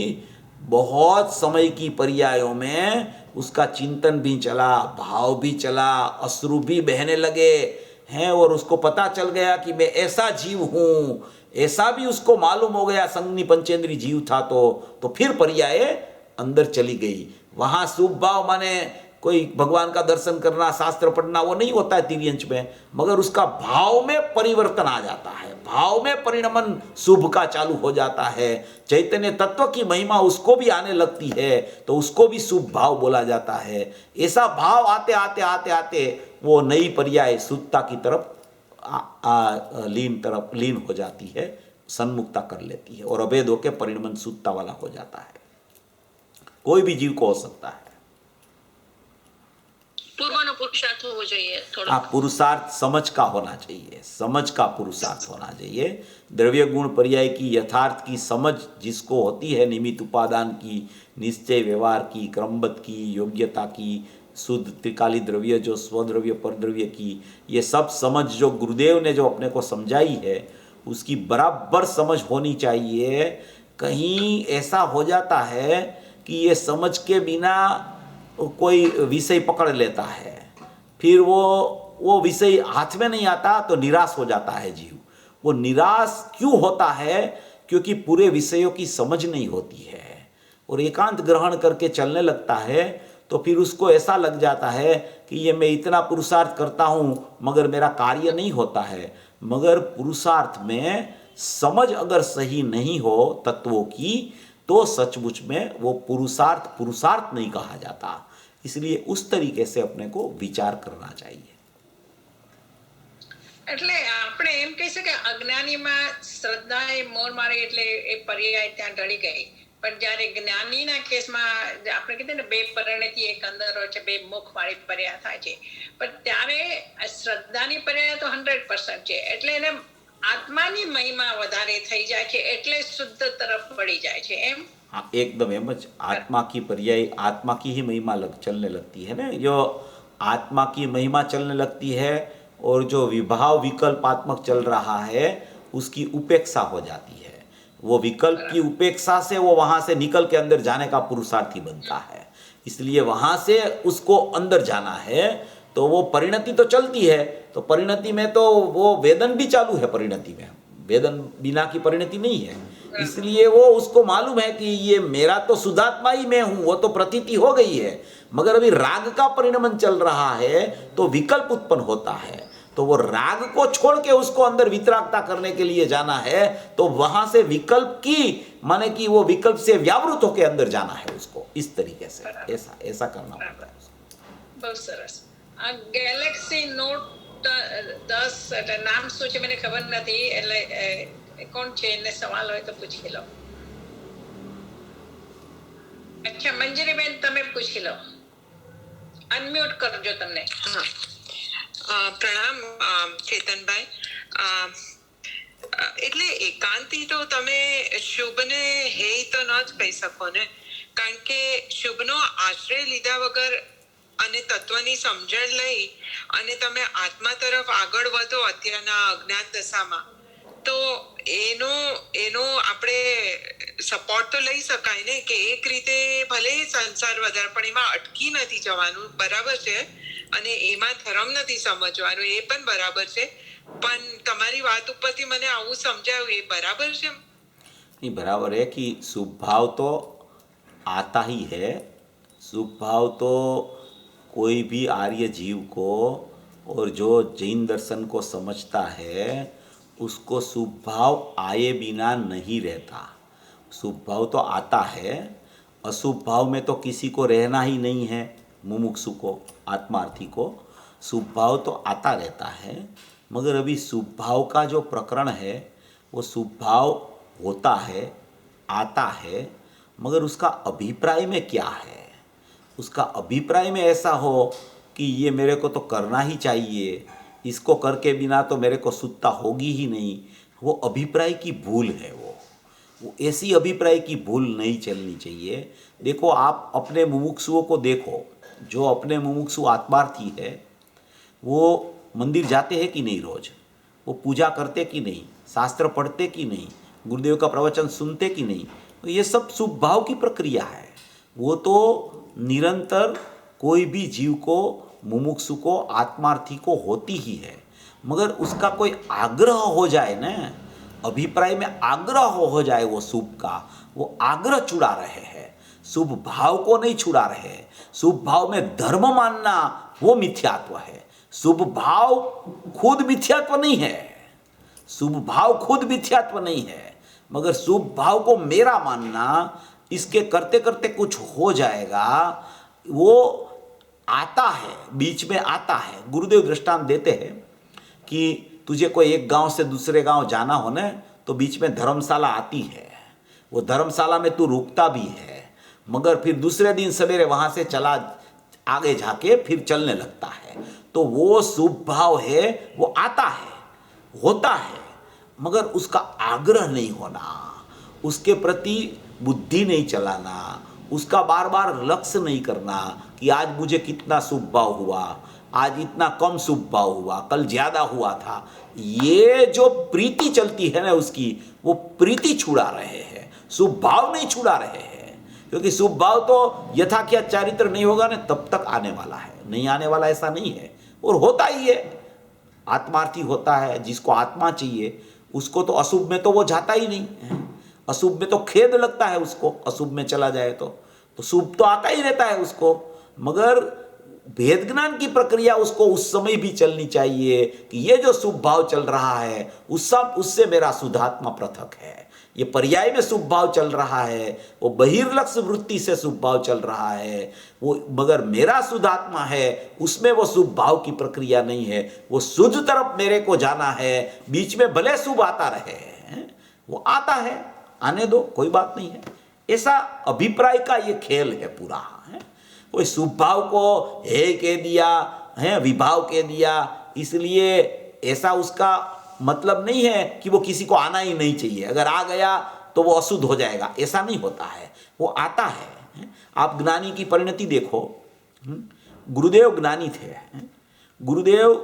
बहुत समय की पर्यायों में उसका चिंतन भी चला, भाव भी चला, अश्रु भी बहने लगे हैं, और उसको पता चल गया कि मैं ऐसा जीव हूँ, ऐसा भी उसको मालूम हो गया। संगनी पंचेंद्री जीव था तो फिर पर्याय अंदर चली गई। वहाँ शुभ भाव माने कोई भगवान का दर्शन करना, शास्त्र पढ़ना, वो नहीं होता है तिर्यंच में, मगर उसका भाव में परिवर्तन आ जाता है, भाव में परिणमन शुभ का चालू हो जाता है। चैतन्य तत्व की महिमा उसको भी आने लगती है, तो उसको भी शुभ भाव बोला जाता है। ऐसा भाव आते आते आते आते वो नई पर्याय शुद्धता की तरफ लीन हो जाती है, सन्मुक्ता कर लेती है, और अभेद होकर परिणमन शुद्धता वाला हो जाता है। कोई भी जीव को हो सकता है। પૂર્વનો પુરુષાર્થ હોવો જોઈએ થોડો। આ પુરુષાર્થ समझ का होना चाहिए, समझ का पुरुषार्थ होना चाहिए। द्रव्य गुण पर्याय की यथार्थ की समझ जिसको होती है, निमित्त उपादान की, निश्चय व्यवहार की, क्रमबद्ध की, योग्यता की, शुद्ध त्रिकाली द्रव्य जो स्वद्रव्य परद्रव्य की, ये सब समझ जो गुरुदेव ने जो अपने को समझाई है, उसकी बराबर समझ होनी चाहिए। कहीं ऐसा हो जाता है कि ये समझ के बिना कोई विषय पकड़ लेता है, फिर वो विषय हाथ में नहीं आता तो निराश हो जाता है जीव। वो निराश क्यों होता है? क्योंकि पूरे विषयों की समझ नहीं होती है, और एकांत ग्रहण करके चलने लगता है, तो फिर उसको ऐसा लग जाता है कि ये मैं इतना पुरुषार्थ करता हूँ मगर मेरा कार्य नहीं होता है। मगर पुरुषार्थ में समझ अगर सही नहीं हो तत्वों की, तो सचमुच में वो पुरुषार्थ नहीं कहा जाता। इसलिए उस तरीके से अपने को विचार करना चाहिए। એટલે આપણે એમ કહી શકીએ અજ્ઞાનીમાં શ્રદ્ધા એ મોર મારે એટલે એ પર્યાય ત્યાં ઢળી ગઈ, પણ જ્યારે જ્ઞાનીના કેસમાં આપણે કીધું ને 2 પરિણતિ એક અંદર હોય છે, 2 મુખ વાળી પર્યાય થાય છે, પણ ત્યારે શ્રદ્ધાની પર્યાય તો 100% છે, એટલે એને આત્માની મહિમા વધારે થઈ જાય છે, એટલે શુદ્ધ તરફ વળી જાય છે એમ। हाँ, एकदम एमज। आत्मा की पर्याय आत्मा की ही महिमा चलने लगती है ना, जो आत्मा की महिमा चलने लगती है, और जो विभाव विकल्पात्मक चल रहा है उसकी उपेक्षा हो जाती है। वो विकल्प की उपेक्षा से वो वहाँ से निकल के अंदर जाने का पुरुषार्थी बनता है। इसलिए वहाँ से उसको अंदर जाना है, तो वो परिणति तो चलती है, तो परिणति में तो वो वेदन भी चालू है, परिणति में वेदन बिना की परिणति नहीं है। इसलिए वो उसको मालूम है कि ये मेरा तो शुद्धात्मा ही मैं हूँ, वो तो प्रतीति हो गई है, मगर अभी राग का परिणमन चल रहा है, तो विकल्प उत्पन्न होता है, तो वो राग को छोड़ के उसको अंदर वितरागता करने के लिए जाना है, तो वहां से विकल्प की माने कि वो विकल्प से व्यावृत होकर अंदर जाना है उसको, इस तरीके से ऐसा करना पड़ता है। बहुत सरस। આ ગેલેક્સી નોટ 10 એટલે નામ શું છે મને ખબર નથી, એટલે કોણ છે એને સવાલ હોય તો પૂછી લો। अच्छा મંજરી બેન તમે પૂછી લો, અનમ્યુટ કરજો તમને। પ્રણામ ચેતનભાઈ। એટલે એકાંતી તો તમે શુભને હે તો ન જ કહી શકો ને, કારણ કે શુભનો આશ્રય લીધા વગર અને તત્વની સમજણ લઈ અને તમે આત્મા તરફ આગળ વધો અત્યારના અજ્ઞાન દશામાં, તો એનો એનો આપણે સપોર્ટ તો લઈ શકાય ને કે એક રીતે ભલે સંસાર વધારે પણ એમાં અટકી નથી જવાનું, બરાબર છે, અને એમાં ધર્મ નથી સમજવાનું, એ પણ બરાબર છે. પણ તમારી વાત ઉપરથી મને આવું સમજાયું, એ બરાબર છે? नहीं, बराबर है कि शुभ भाव तो आता ही है। शुभ भाव तो कोई भी आर्य जीव को और जो जैन दर्शन को समझता है उसको शुभ भाव आए बिना नहीं रहता। शुभ भाव तो आता है, अशुभ भाव में तो किसी को रहना ही नहीं है। मुमुक्षु को, आत्मार्थी को शुभ भाव तो आता रहता है, मगर अभी शुभ भाव का जो प्रकरण है वो शुभ भाव होता है, आता है, मगर उसका अभिप्राय में क्या है? उसका अभिप्राय में ऐसा हो कि ये मेरे को तो करना ही चाहिए, इसको करके बिना तो मेरे को शुद्धता होगी ही नहीं, वो अभिप्राय की भूल है। वो ऐसी अभिप्राय की भूल नहीं चलनी चाहिए। देखो, आप अपने मुमुक्षुओं को देखो, जो अपने मुमुक्षु आत्मार्थी है वो मंदिर जाते हैं कि नहीं, रोज वो पूजा करते कि नहीं, शास्त्र पढ़ते कि नहीं, गुरुदेव का प्रवचन सुनते कि नहीं, तो ये सब शुभ भाव की प्रक्रिया है। वो तो निरंतर कोई भी जीव को, मुमुक्षु को, आत्मार्थी को होती ही है, मगर उसका कोई आग्रह हो जाए ना, अभिप्राय में आग्रह हो जाए वो शुभ का, वो आग्रह छुड़ा रहे हैं, शुभ भाव को नहीं छुड़ा रहे हैं। शुभ भाव में धर्म मानना वो मिथ्यात्व है। शुभ भाव खुद मिथ्यात्व नहीं है, शुभ भाव खुद मिथ्यात्व नहीं है, मगर शुभ भाव को मेरा मानना, इसके करते करते कुछ हो जाएगा, वो आता है, बीच में आता है। गुरुदेव दृष्टांत देते हैं कि तुझे कोई एक गांव से दूसरे गांव जाना हो ना, तो बीच में धर्मशाला आती है, वो धर्मशाला में तू रुकता भी है, मगर फिर दूसरे दिन सवेरे वहाँ से चला आगे जाके फिर चलने लगता है। तो वो शुभ भाव है, वो आता है, होता है, मगर उसका आग्रह नहीं होना, उसके प्रति बुद्धि नहीं चलाना, उसका बार बार लक्ष्य नहीं करना कि आज मुझे कितना शुभ भाव हुआ, आज इतना कम शुभ भाव हुआ, कल ज़्यादा हुआ था। ये जो प्रीति चलती है ना उसकी, वो प्रीति छुड़ा रहे हैं, शुभ भाव नहीं छुड़ा रहे हैं। क्योंकि शुभ भाव तो यथा क्या चारित्र नहीं होगा ना तब तक आने वाला है, नहीं आने वाला ऐसा नहीं है, और होता ही है। आत्मार्थी होता है, जिसको आत्मा चाहिए उसको तो अशुभ में तो वो जाता ही नहीं है। अशुभ में तो खेद लगता है उसको, अशुभ में चला जाए तो शुभ तो आता ही रहता है उसको, मगर भेद ज्ञान की प्रक्रिया उसको उस समय भी चलनी चाहिए कि ये जो शुभ भाव चल रहा है उससे मेरा शुद्धात्मा पृथक है। ये पर्याय में शुभ भाव चल रहा है, वो बहिर्लक्ष्य वृत्ति से शुभ भाव चल रहा है, वो मगर मेरा शुद्धात्मा है, उसमें वो शुभ भाव की प्रक्रिया नहीं है। वो शुद्ध तरफ मेरे को जाना है, बीच में भले शुभ आता रहे, वो आता है, आने दो, कोई बात नहीं है। ऐसा अभिप्राय का ये खेल है पूरा। कोई शुभ भाव को हे कह दिया है, विभाव कह दिया, इसलिए ऐसा उसका मतलब नहीं है कि वो किसी को आना ही नहीं चाहिए, अगर आ गया तो वो अशुद्ध हो जाएगा, ऐसा नहीं होता है, वो आता है। आप ज्ञानी की परिणति देखो, गुरुदेव ज्ञानी थे, गुरुदेव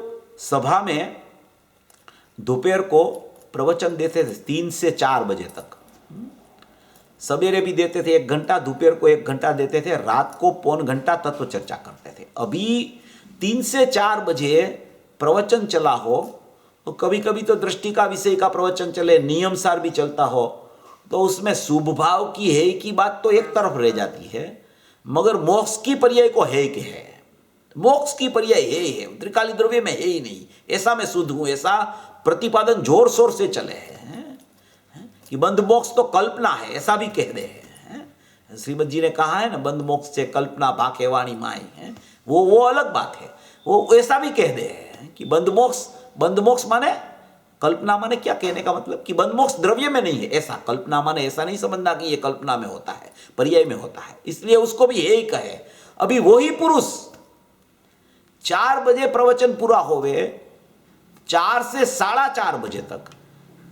सभा में दोपहर को प्रवचन देते थे 3 से 4 बजे तक, सवेरे भी देते थे 1 घंटा, दोपहर को 1 घंटा देते थे, रात को पौन घंटा तत्व चर्चा करते थे। अभी 3 से 4 बजे प्रवचन चला हो तो कभी कभी तो दृष्टि का विषय का प्रवचन चले, नियम सार भी चलता हो, तो उसमें शुभ भाव की है की बात तो एक तरफ रह जाती है, मगर मोक्ष की पर्याय को है कि है, मोक्ष की पर्याय है, त्रिकाली द्रव्य में है ही नहीं, ऐसा मैं शुद्ध हूं, ऐसा प्रतिपादन जोर शोर से चले हैं कि बंध मोक्ष तो कल्पना है, ऐसा भी कह रहे हैं। श्रीमद जी ने कहा है ना, बंध मोक्ष से कल्पना भाखे वाणी माई है, वो अलग बात है, वो ऐसा भी कह दे हैं कि बंध मोक्ष माने कल्पना माने क्या, कहने का मतलब कि बंध मोक्ष द्रव्य में नहीं है, ऐसा कल्पना माने ऐसा नहीं समझना कि ये कल्पना में होता है, पर्याय में होता है, इसलिए उसको भी यही कहे। अभी वही पुरुष 4 बजे प्रवचन पूरा होवे, 4 से 4:30 बजे तक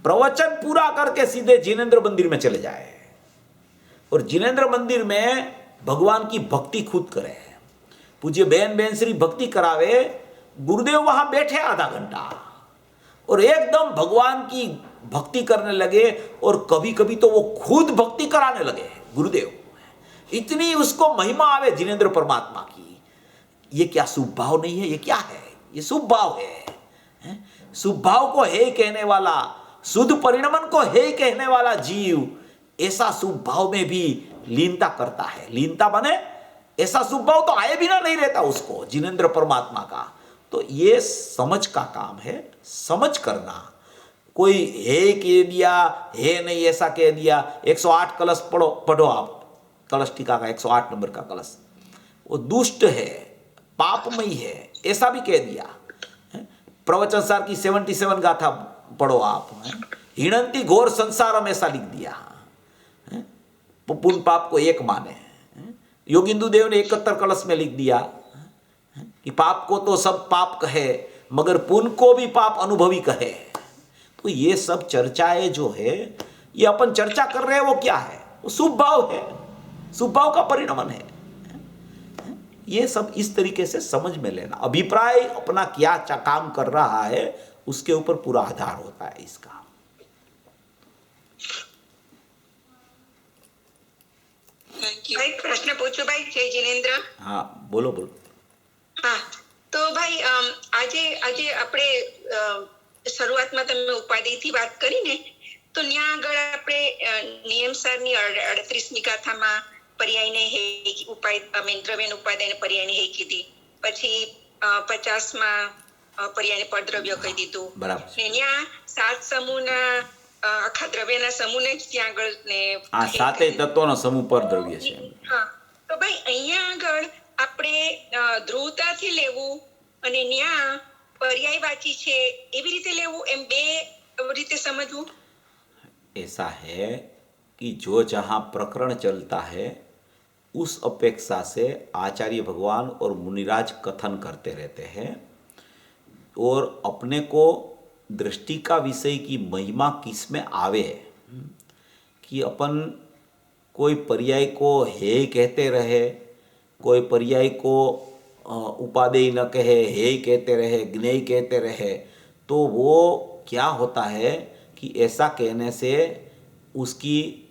प्रवचन पूरा करके सीधे जिनेंद्र मंदिर में चले जाए और जिनेंद्र मंदिर में भगवान की भक्ति खुद करे, पूज्य बेन श्री भक्ति करावे, गुरुदेव वहां बैठे आधा घंटा और एकदम भगवान की भक्ति करने लगे और कभी कभी तो वो खुद भक्ति कराने लगे गुरुदेव। इतनी उसको महिमा आवे जिनेंद्र परमात्मा की। ये क्या शुभ भाव नहीं है? ये क्या है? ये शुभ भाव है। शुभ भाव को हे कहने वाला, शुद्ध परिणमन को हे कहने वाला जीव ऐसा शुभ भाव में भी लीनता करता है। लीनता बने ऐसा शुभ भाव तो आए बिना नहीं रहता उसको, जिनेंद्र परमात्मा का। तो ये समझ का काम है, समझ करना। कोई हे कह दिया, हे नहीं ऐसा कह दिया। 108 कलश पढ़ो आप, कलश टीका का 108 नंबर का कलश, वो दुष्ट है, पापमयी है, ऐसा भी कह दिया। प्रवचन सार की 77 गाथा पढ़ो आप, हिणंती घोर संसार में ऐसा लिख दिया। पुण्य पाप को एक माने। योगिंदु देव ने 71 कलश में लिख दिया कि पाप को तो सब पाप कहे मगर पुण्य को भी पाप अनुभवी कहे। तो ये सब चर्चाएं जो है, ये अपन चर्चा कर रहे हैं, वो क्या है? वो शुभ भाव है, शुभ भाव का परिणमन है। ये सब इस तरीके से समझ में लेना। अभिप्राय अपना क्या काम कर रहा है उसके ऊपर पूरा आधार होता है इसका। भाई प्रश्न पूछो भाई, जय जिनेन्द्र। हाँ बोलो बोलो। हाँ तो भाई આજે આપણે શરૂઆતમાં તમે ઉપાધિથી વાત કરી ને, તો ત્યાં આગળ આપણે નિયમસારની 38મી ગાથામાં પર્યાયને હે ઉપાય દ્રવ્યન ઉપાદાયને પર્યાયને હે કીધી, પછી 50માં પર્યાયને પરદ્રવ્ય કહી દીધું, બરાબર ને ત્યાં 7 સમૂહના આખા દ્રવ્યના સમૂહને જ ત્યાં આગળ ને આ સાતેય તત્વોનો સમૂહ પર દ્રવ્ય છે। હા તો ભાઈ અહીંયા આગળ આપણે ધ્રુવતાથી લેવું અને ન્યા पर्यायवाची छे एवी रीते लेवू, एम बे रीते समझवू। ऐसा है कि जो जहाँ प्रकरण चलता है उस अपेक्षा से आचार्य भगवान और मुनिराज कथन करते रहते हैं और अपने को दृष्टि का विषय की महिमा किस में आवे कि अपन कोई पर्याय को हे कहते रहे, कोई पर्याय को उपादेय न कहे, हे कहते रहे, ज्ञेय कहते रहे, तो वो क्या होता है कि ऐसा कहने से उसकी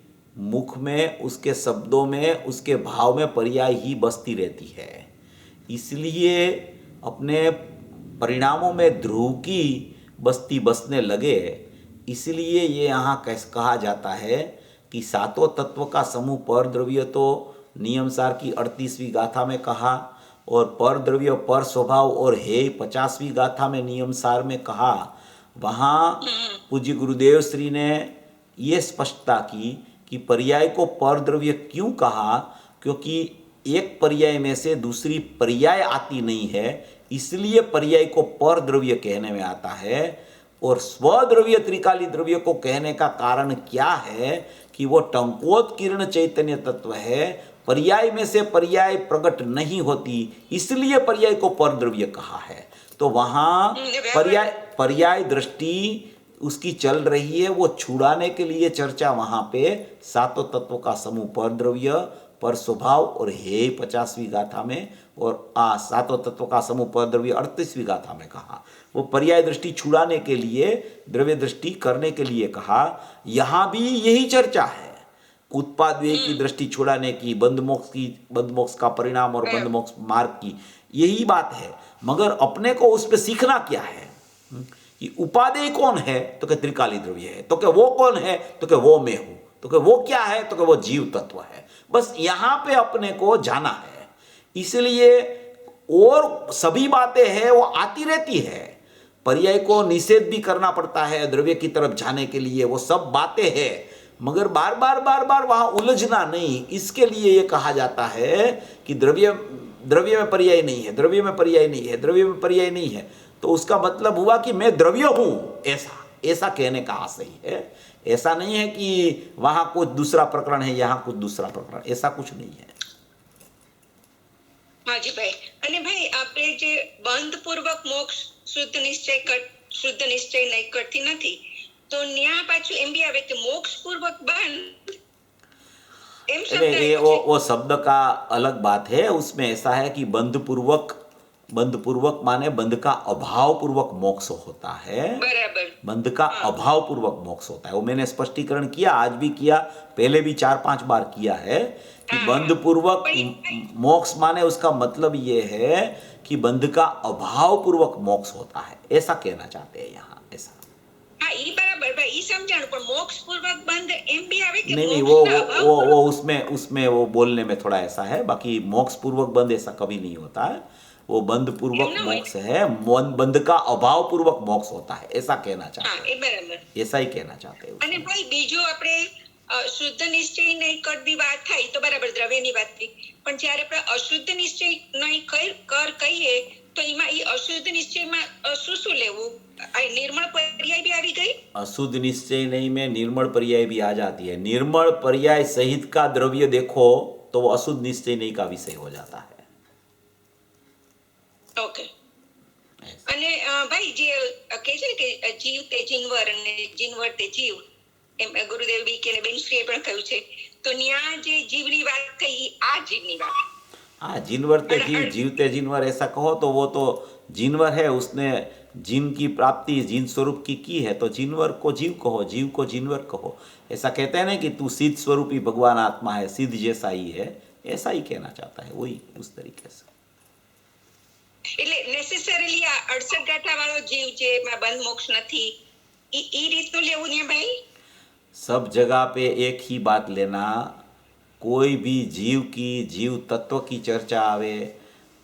मुख में, उसके शब्दों में, उसके भाव में पर्याय ही बसती रहती है। इसलिए अपने परिणामों में ध्रुव की बसने लगे। इसलिए ये यहाँ कहा जाता है कि सातों तत्व का समूह पर द्रव्य तो नियमसार की 38वीं गाथा में कहा और पर द्रव्य पर स्वभाव और हे 50वीं गाथा में नियमसार में कहा। वहाँ पूज्य गुरुदेव श्री ने ये स्पष्टता की कि पर्याय को पर द्रव्य क्यों कहा, क्योंकि एक पर्याय में से दूसरी पर्याय आती नहीं है, इसलिए पर्याय को पर द्रव्य कहने में आता है। और स्वद्रव्य त्रिकाली द्रव्य को कहने का कारण क्या है कि वो टंकोत्कीर्ण चैतन्य तत्व है, पर्याय में से पर्याय प्रकट नहीं होती, इसलिए पर्याय को पर द्रव्य कहा है। तो वहाँ पर्याय दृष्टि उसकी चल रही है, वो छुड़ाने के लिए चर्चा वहाँ पे सातों तत्वों का समूह पर द्रव्य, पर स्वभाव और हे 50वीं गाथा में, और सातों तत्वों का समूह पर द्रव्य 38वीं गाथा में कहा। वो पर्याय दृष्टि छुड़ाने के लिए, द्रव्य दृष्टि करने के लिए कहा। यहाँ भी यही चर्चा है, उत्पाद व्यय की दृष्टि छुड़ाने की, बंध मोक्ष का परिणाम और बंध मोक्ष मार्ग की, यही बात है। मगर अपने को उस पर सीखना क्या है कि उपादेय कौन है, तो क्या त्रिकाली द्रव्य है, तो क्या वो कौन है, तो क्या वो मैं हूं, तो क्या वो क्या है, तो क्या वो जीव तत्व है। बस यहाँ पे अपने को जाना है। इसलिए और सभी बातें हैं वो आती रहती है, पर्याय को निषेध भी करना पड़ता है द्रव्य की तरफ जाने के लिए, वो सब बातें हैं, मगर बार बार वहाँ उलझना नहीं। इसके लिए ये कहा जाता है कि द्रव्य में पर्याय नहीं है, द्रव्य में पर्याय नहीं है, द्रव्य में पर्याय नहीं है, तो उसका मतलब हुआ कि मैं द्रव्य हूँ, ऐसा कहने का आशय है। ऐसा नहीं है कि वहाँ कुछ दूसरा प्रकरण है, यहाँ कुछ दूसरा प्रकरण, ऐसा कुछ नहीं है। हाँ जी भाई। अने भाई आपने जे बंधपूर्वक मोक्ष शुद्ध निश्चय नहीं करती नहीं, तो न्याय पाछू एम भी आवे कि मोक्ष पूर्वक बंध, एम शब्द वो शब्द का अलग बात है। उसमें ऐसा है कि बंधपूर्वक माने बंध का अभाव पूर्वक मोक्ष होता है। बराबर। बंध का अभाव पूर्वक मोक्ष होता है। वो मैंने स्पष्टीकरण किया, आज भी किया, पहले भी 4-5 बार किया है कि बंध पूर्वक मोक्ष माने उसका मतलब ये है कि बंध का अभाव पूर्वक मोक्ष होता है, ऐसा कहना चाहते हैं यहाँ। ऐसा હા ઈ બરાબર ભાઈ ઈ સમજાણું પણ મોક્ષ પૂર્વક બંધ એમ બી આવે કે नहीं, મોક્ષના અભાવ वो उसमें वो बोलने में थोड़ा ऐसा है, बाकी मोक्ष पूर्वक बंध ऐसा कभी नहीं होता है। वो बंध पूर्वक एमना मोक्ष है, बंध का अभाव पूर्वक मोक्ष होता है, ऐसा कहना चाहते હા એ બરાબર। हैं, ऐसा ही कहना चाहते हैं। અને ભાઈ બીજું આપણે શુદ્ધ નિશ્ચય નહીં કરતી વાત થાય તો બરાબર દ્રવ્યની વાત થઈ, પણ જ્યારે આપણે અશુદ્ધ નિશ્ચય નહીં કર કહીએ તો એમાં ઈ અશુદ્ધ નિશ્ચયમાં શું શું લેવું? આ નિર્મળ પર્યાય બી આવી ગઈ? अशुद्ध निश्चय नहीं में निर्मल पर्याय भी आ जाती है। निर्मल पर्याय सहित का द्रव्य देखो तो वो अशुद्ध निश्चय नहीं का विषय हो जाता है। ઓકે। અને ભાઈ જે કહે છે ને કે જીવ તે જીનવર અને જીનવર તે જીવ, એમ ગુરુદેવ બી કે બેનશ્રીએ પણ કહ્યું છે, તો ન્યા જે જીવની વાત થઈ ઈ આ જીવની વાત। हाँ, जिनवर ते जीव, जीवते जिनवर ऐसा कहो तो वो तो जिनवर है, उसने जिन की प्राप्ति जिन स्वरूप की है, तो जिनवर को जीव कहो, जीव को जिनवर कहो। ऐसा कहते हैं ना कि तू सिद्ध स्वरूपी भगवान आत्मा है, सिद्ध जैसा ही है, ऐसा ही कहना चाहता है, वही उस तरीके से। એટલે નેસેસરીલી આ 68 ગાંઠા વાળો જીવ જે એમાં બંધ મોક્ષ નથી ઈ રીતનું લેવું ને ભાઈ? सब जगह पे एक ही बात लेना। कोई भी जीव की, जीव तत्व की चर्चा आवे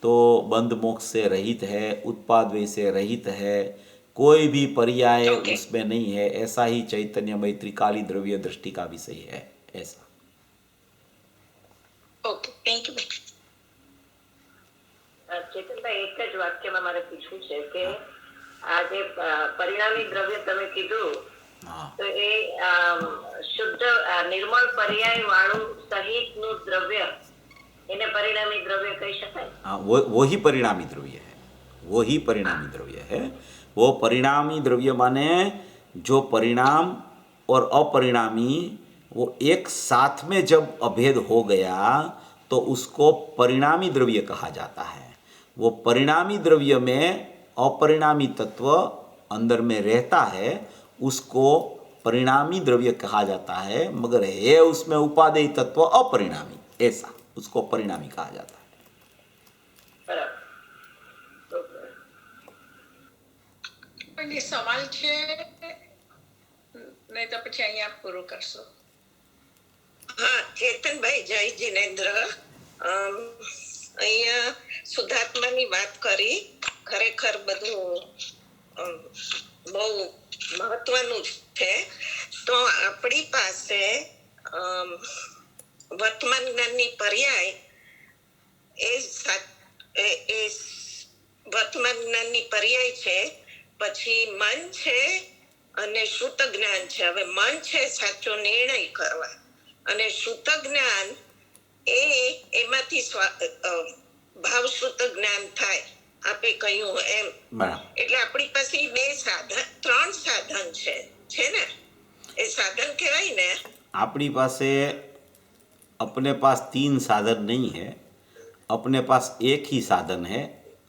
तो बंध मोक्ष से रहित है, उत्पाद वे से रहित है, कोई भी पर्याय उसमें नहीं है। ऐसा ही चैतन्यमय त्रिकाली द्रव्य दृष्टि का विषय है, ऐसा। Okay, thank you. ચેતનભાઈ એક જ વાક્યમાં મારે પૂછવું છે કે આ જે પરિણામી દ્રવ્ય તમે કીધું हाँ, તો એ શુદ્ધ નિર્મળ પર્યાય વાળું સહિતનું દ્રવ્ય એને પરિણામી દ્રવ્ય કહી શકાય? हाँ, वो ही परिणामी द्रव्य है, वो ही परिणामी द्रव्य है। वो परिणामी द्रव्य माने जो परिणाम और अपरिणामी वो एक साथ में जब अभेद हो गया तो उसको परिणामी द्रव्य कहा जाता है। वो परिणामी द्रव्य में अपरिणामी तत्व अंदर में रहता है, उसको परिणामी द्रव्य कहा जाता है, मगर है उसमें उपादेय तत्व अपरिणामी, ऐसा उसको परिणामी कहा जाता है। બરાબર। કોઈ સવાલ છે? નહીં તો પછી અહીંયા પૂરું કરશો। હા ચેતનભાઈ, જય જીનેન્દ્ર। અહીંયા શુદ્ધાત્માની વાત કરી, ખરેખર બધું બહુ મહત્વનું છે। તો આપણી પાસે વર્તમાન જ્ઞાનની પર્યાય એ વર્તમાન જ્ઞાનની પર્યાય છે, પછી મન છે અને શુદ્ધ જ્ઞાન છે। હવે મન છે સાચો નિર્ણય કરવા, અને શુદ્ધ જ્ઞાન એમાંથી ભાવ શુદ્ધ જ્ઞાન થાય, આપે કહ્યું એમ। એટલે આપણી પાસે બે સાધન, 3 સાધન છે ને, એ સાધન કહેવાય ને? अपनी पासे अपने पास 3 साधन नहीं है, अपने पास एक ही साधन है,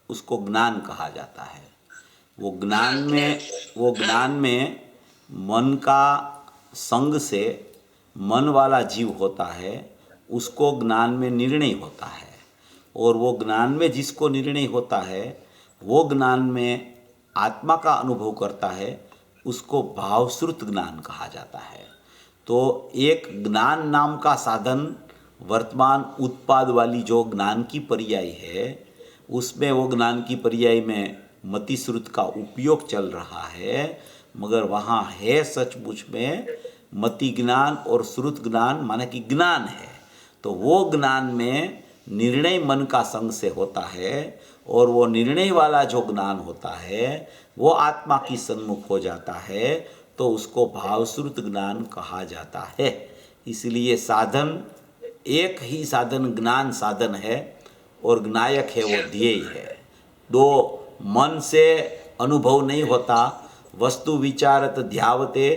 उसको ज्ञान कहा जाता है। वो ज्ञान में मन का संग से मन वाला जीव होता है, उसको ज्ञान में निर्णय होता है, और वो ज्ञान में जिसको निर्णय होता है वो ज्ञान में आत्मा का अनुभव करता है, उसको भावश्रुत ज्ञान कहा जाता है। तो एक ज्ञान नाम का साधन वर्तमान उत्पाद वाली जो ज्ञान की पर्याय है, उसमें वो ज्ञान की पर्याय में मति श्रुत का उपयोग चल रहा है, मगर वहाँ है सचमुच में मति ज्ञान और श्रुत ज्ञान माने कि ज्ञान है। तो वो ज्ञान में निर्णय मन का संग से होता है, और वो निर्णय वाला जो ज्ञान होता है वो आत्मा की सन्मुख हो जाता है, तो उसको भावश्रुत ज्ञान कहा जाता है। इसलिए साधन एक ही साधन ज्ञान साधन है, और ज्ञायक है वो ध्येय है। 2 मन से अनुभव नहीं होता, वस्तु विचारत ध्यावते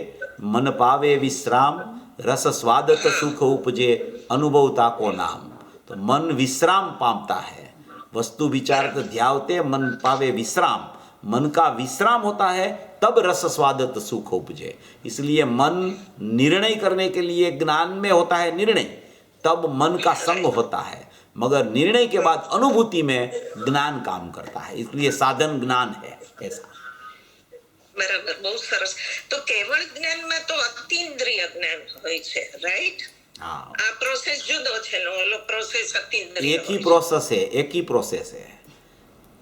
मन पावे विश्राम, रस स्वादत सुख उपजे अनुभवता को नाम। तो मन विश्राम पामता है, वस्तु विचारत ध्यावते मन पावे विश्राम, मन का विश्राम होता है तब रस स्वादत सुख उपजे। इसलिए मन निर्णय करने के लिए ज्ञान में होता है निर्णय, तब मन का संग होता है, मगर निर्णय के बाद अनुभूति में ज्ञान काम करता है, इसलिए साधन ज्ञान है। ऐसा બરાબર, બહુ સરસ. તો કેવળ જ્ઞાનમાં તો અતિન્દ્રિય જ્ઞાન હોય છે, રાઈટ? हाँ, આ પ્રોસેસ જુદો છે ને ઓલો પ્રોસેસ અતિન્દ્રિય एक ही હોય છે. प्रोसेस है, एक ही प्रोसेस है।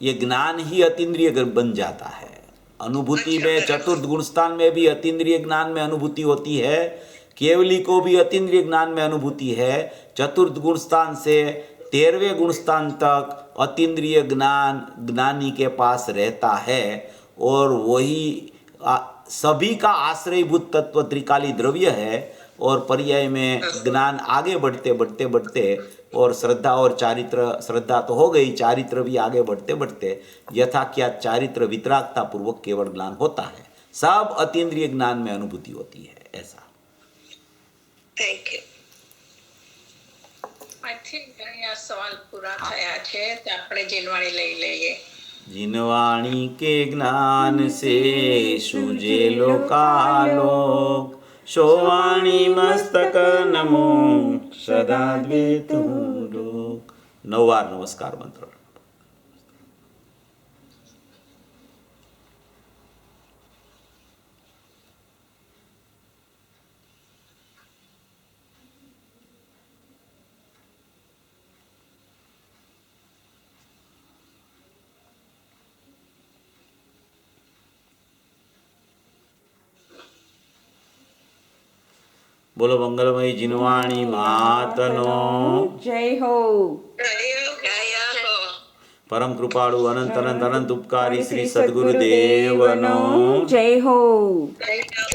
ये ज्ञान ही अतीन्द्रिय बन जाता है। अनुभूति में चतुर्थ गुण स्थान में भी अतीन्द्रिय ज्ञान में अनुभूति होती है, केवली को भी अतीन्द्रिय ज्ञान में अनुभूति है। चतुर्थ गुण स्थान से 13वें गुण स्थान तक अतीन्द्रिय ज्ञान ज्ञानी के पास रहता है, और वही सभी का आश्रयभूत तत्व त्रिकाली द्रव्य है। और पर्याय में ज्ञान आगे बढ़ते बढ़ते बढ़ते और श्रद्धा और चारित्र, श्रद्धा तो हो गई, चारित्र भी आगे बढ़ते बढ़ते यथा क्या चारित्र वितरागता पूर्वक केवल ज्ञान होता है। सब अतीन्द्रिय ज्ञान में अनुभूति होती है। ऐसा થેન્ક યુ. આઈ થિંક અહીંયા સવાલ પૂરા થયા છે, તો આપણે જીનવાણી લઈ લઈએ. जिनवाणी के ज्ञान से सुजे लोकालोक, सोवाणी मस्तक नमो सदा द्वैत लोक। 9 बार नमस्कार मंत्र। बोलो मंगलमयी जिनवाणी मातनो जय हो। જય હો. परम कृपाळु अनंत अनंत अनंत उपकारी श्री सद्गुरुदेवनो जय हो। જય હો.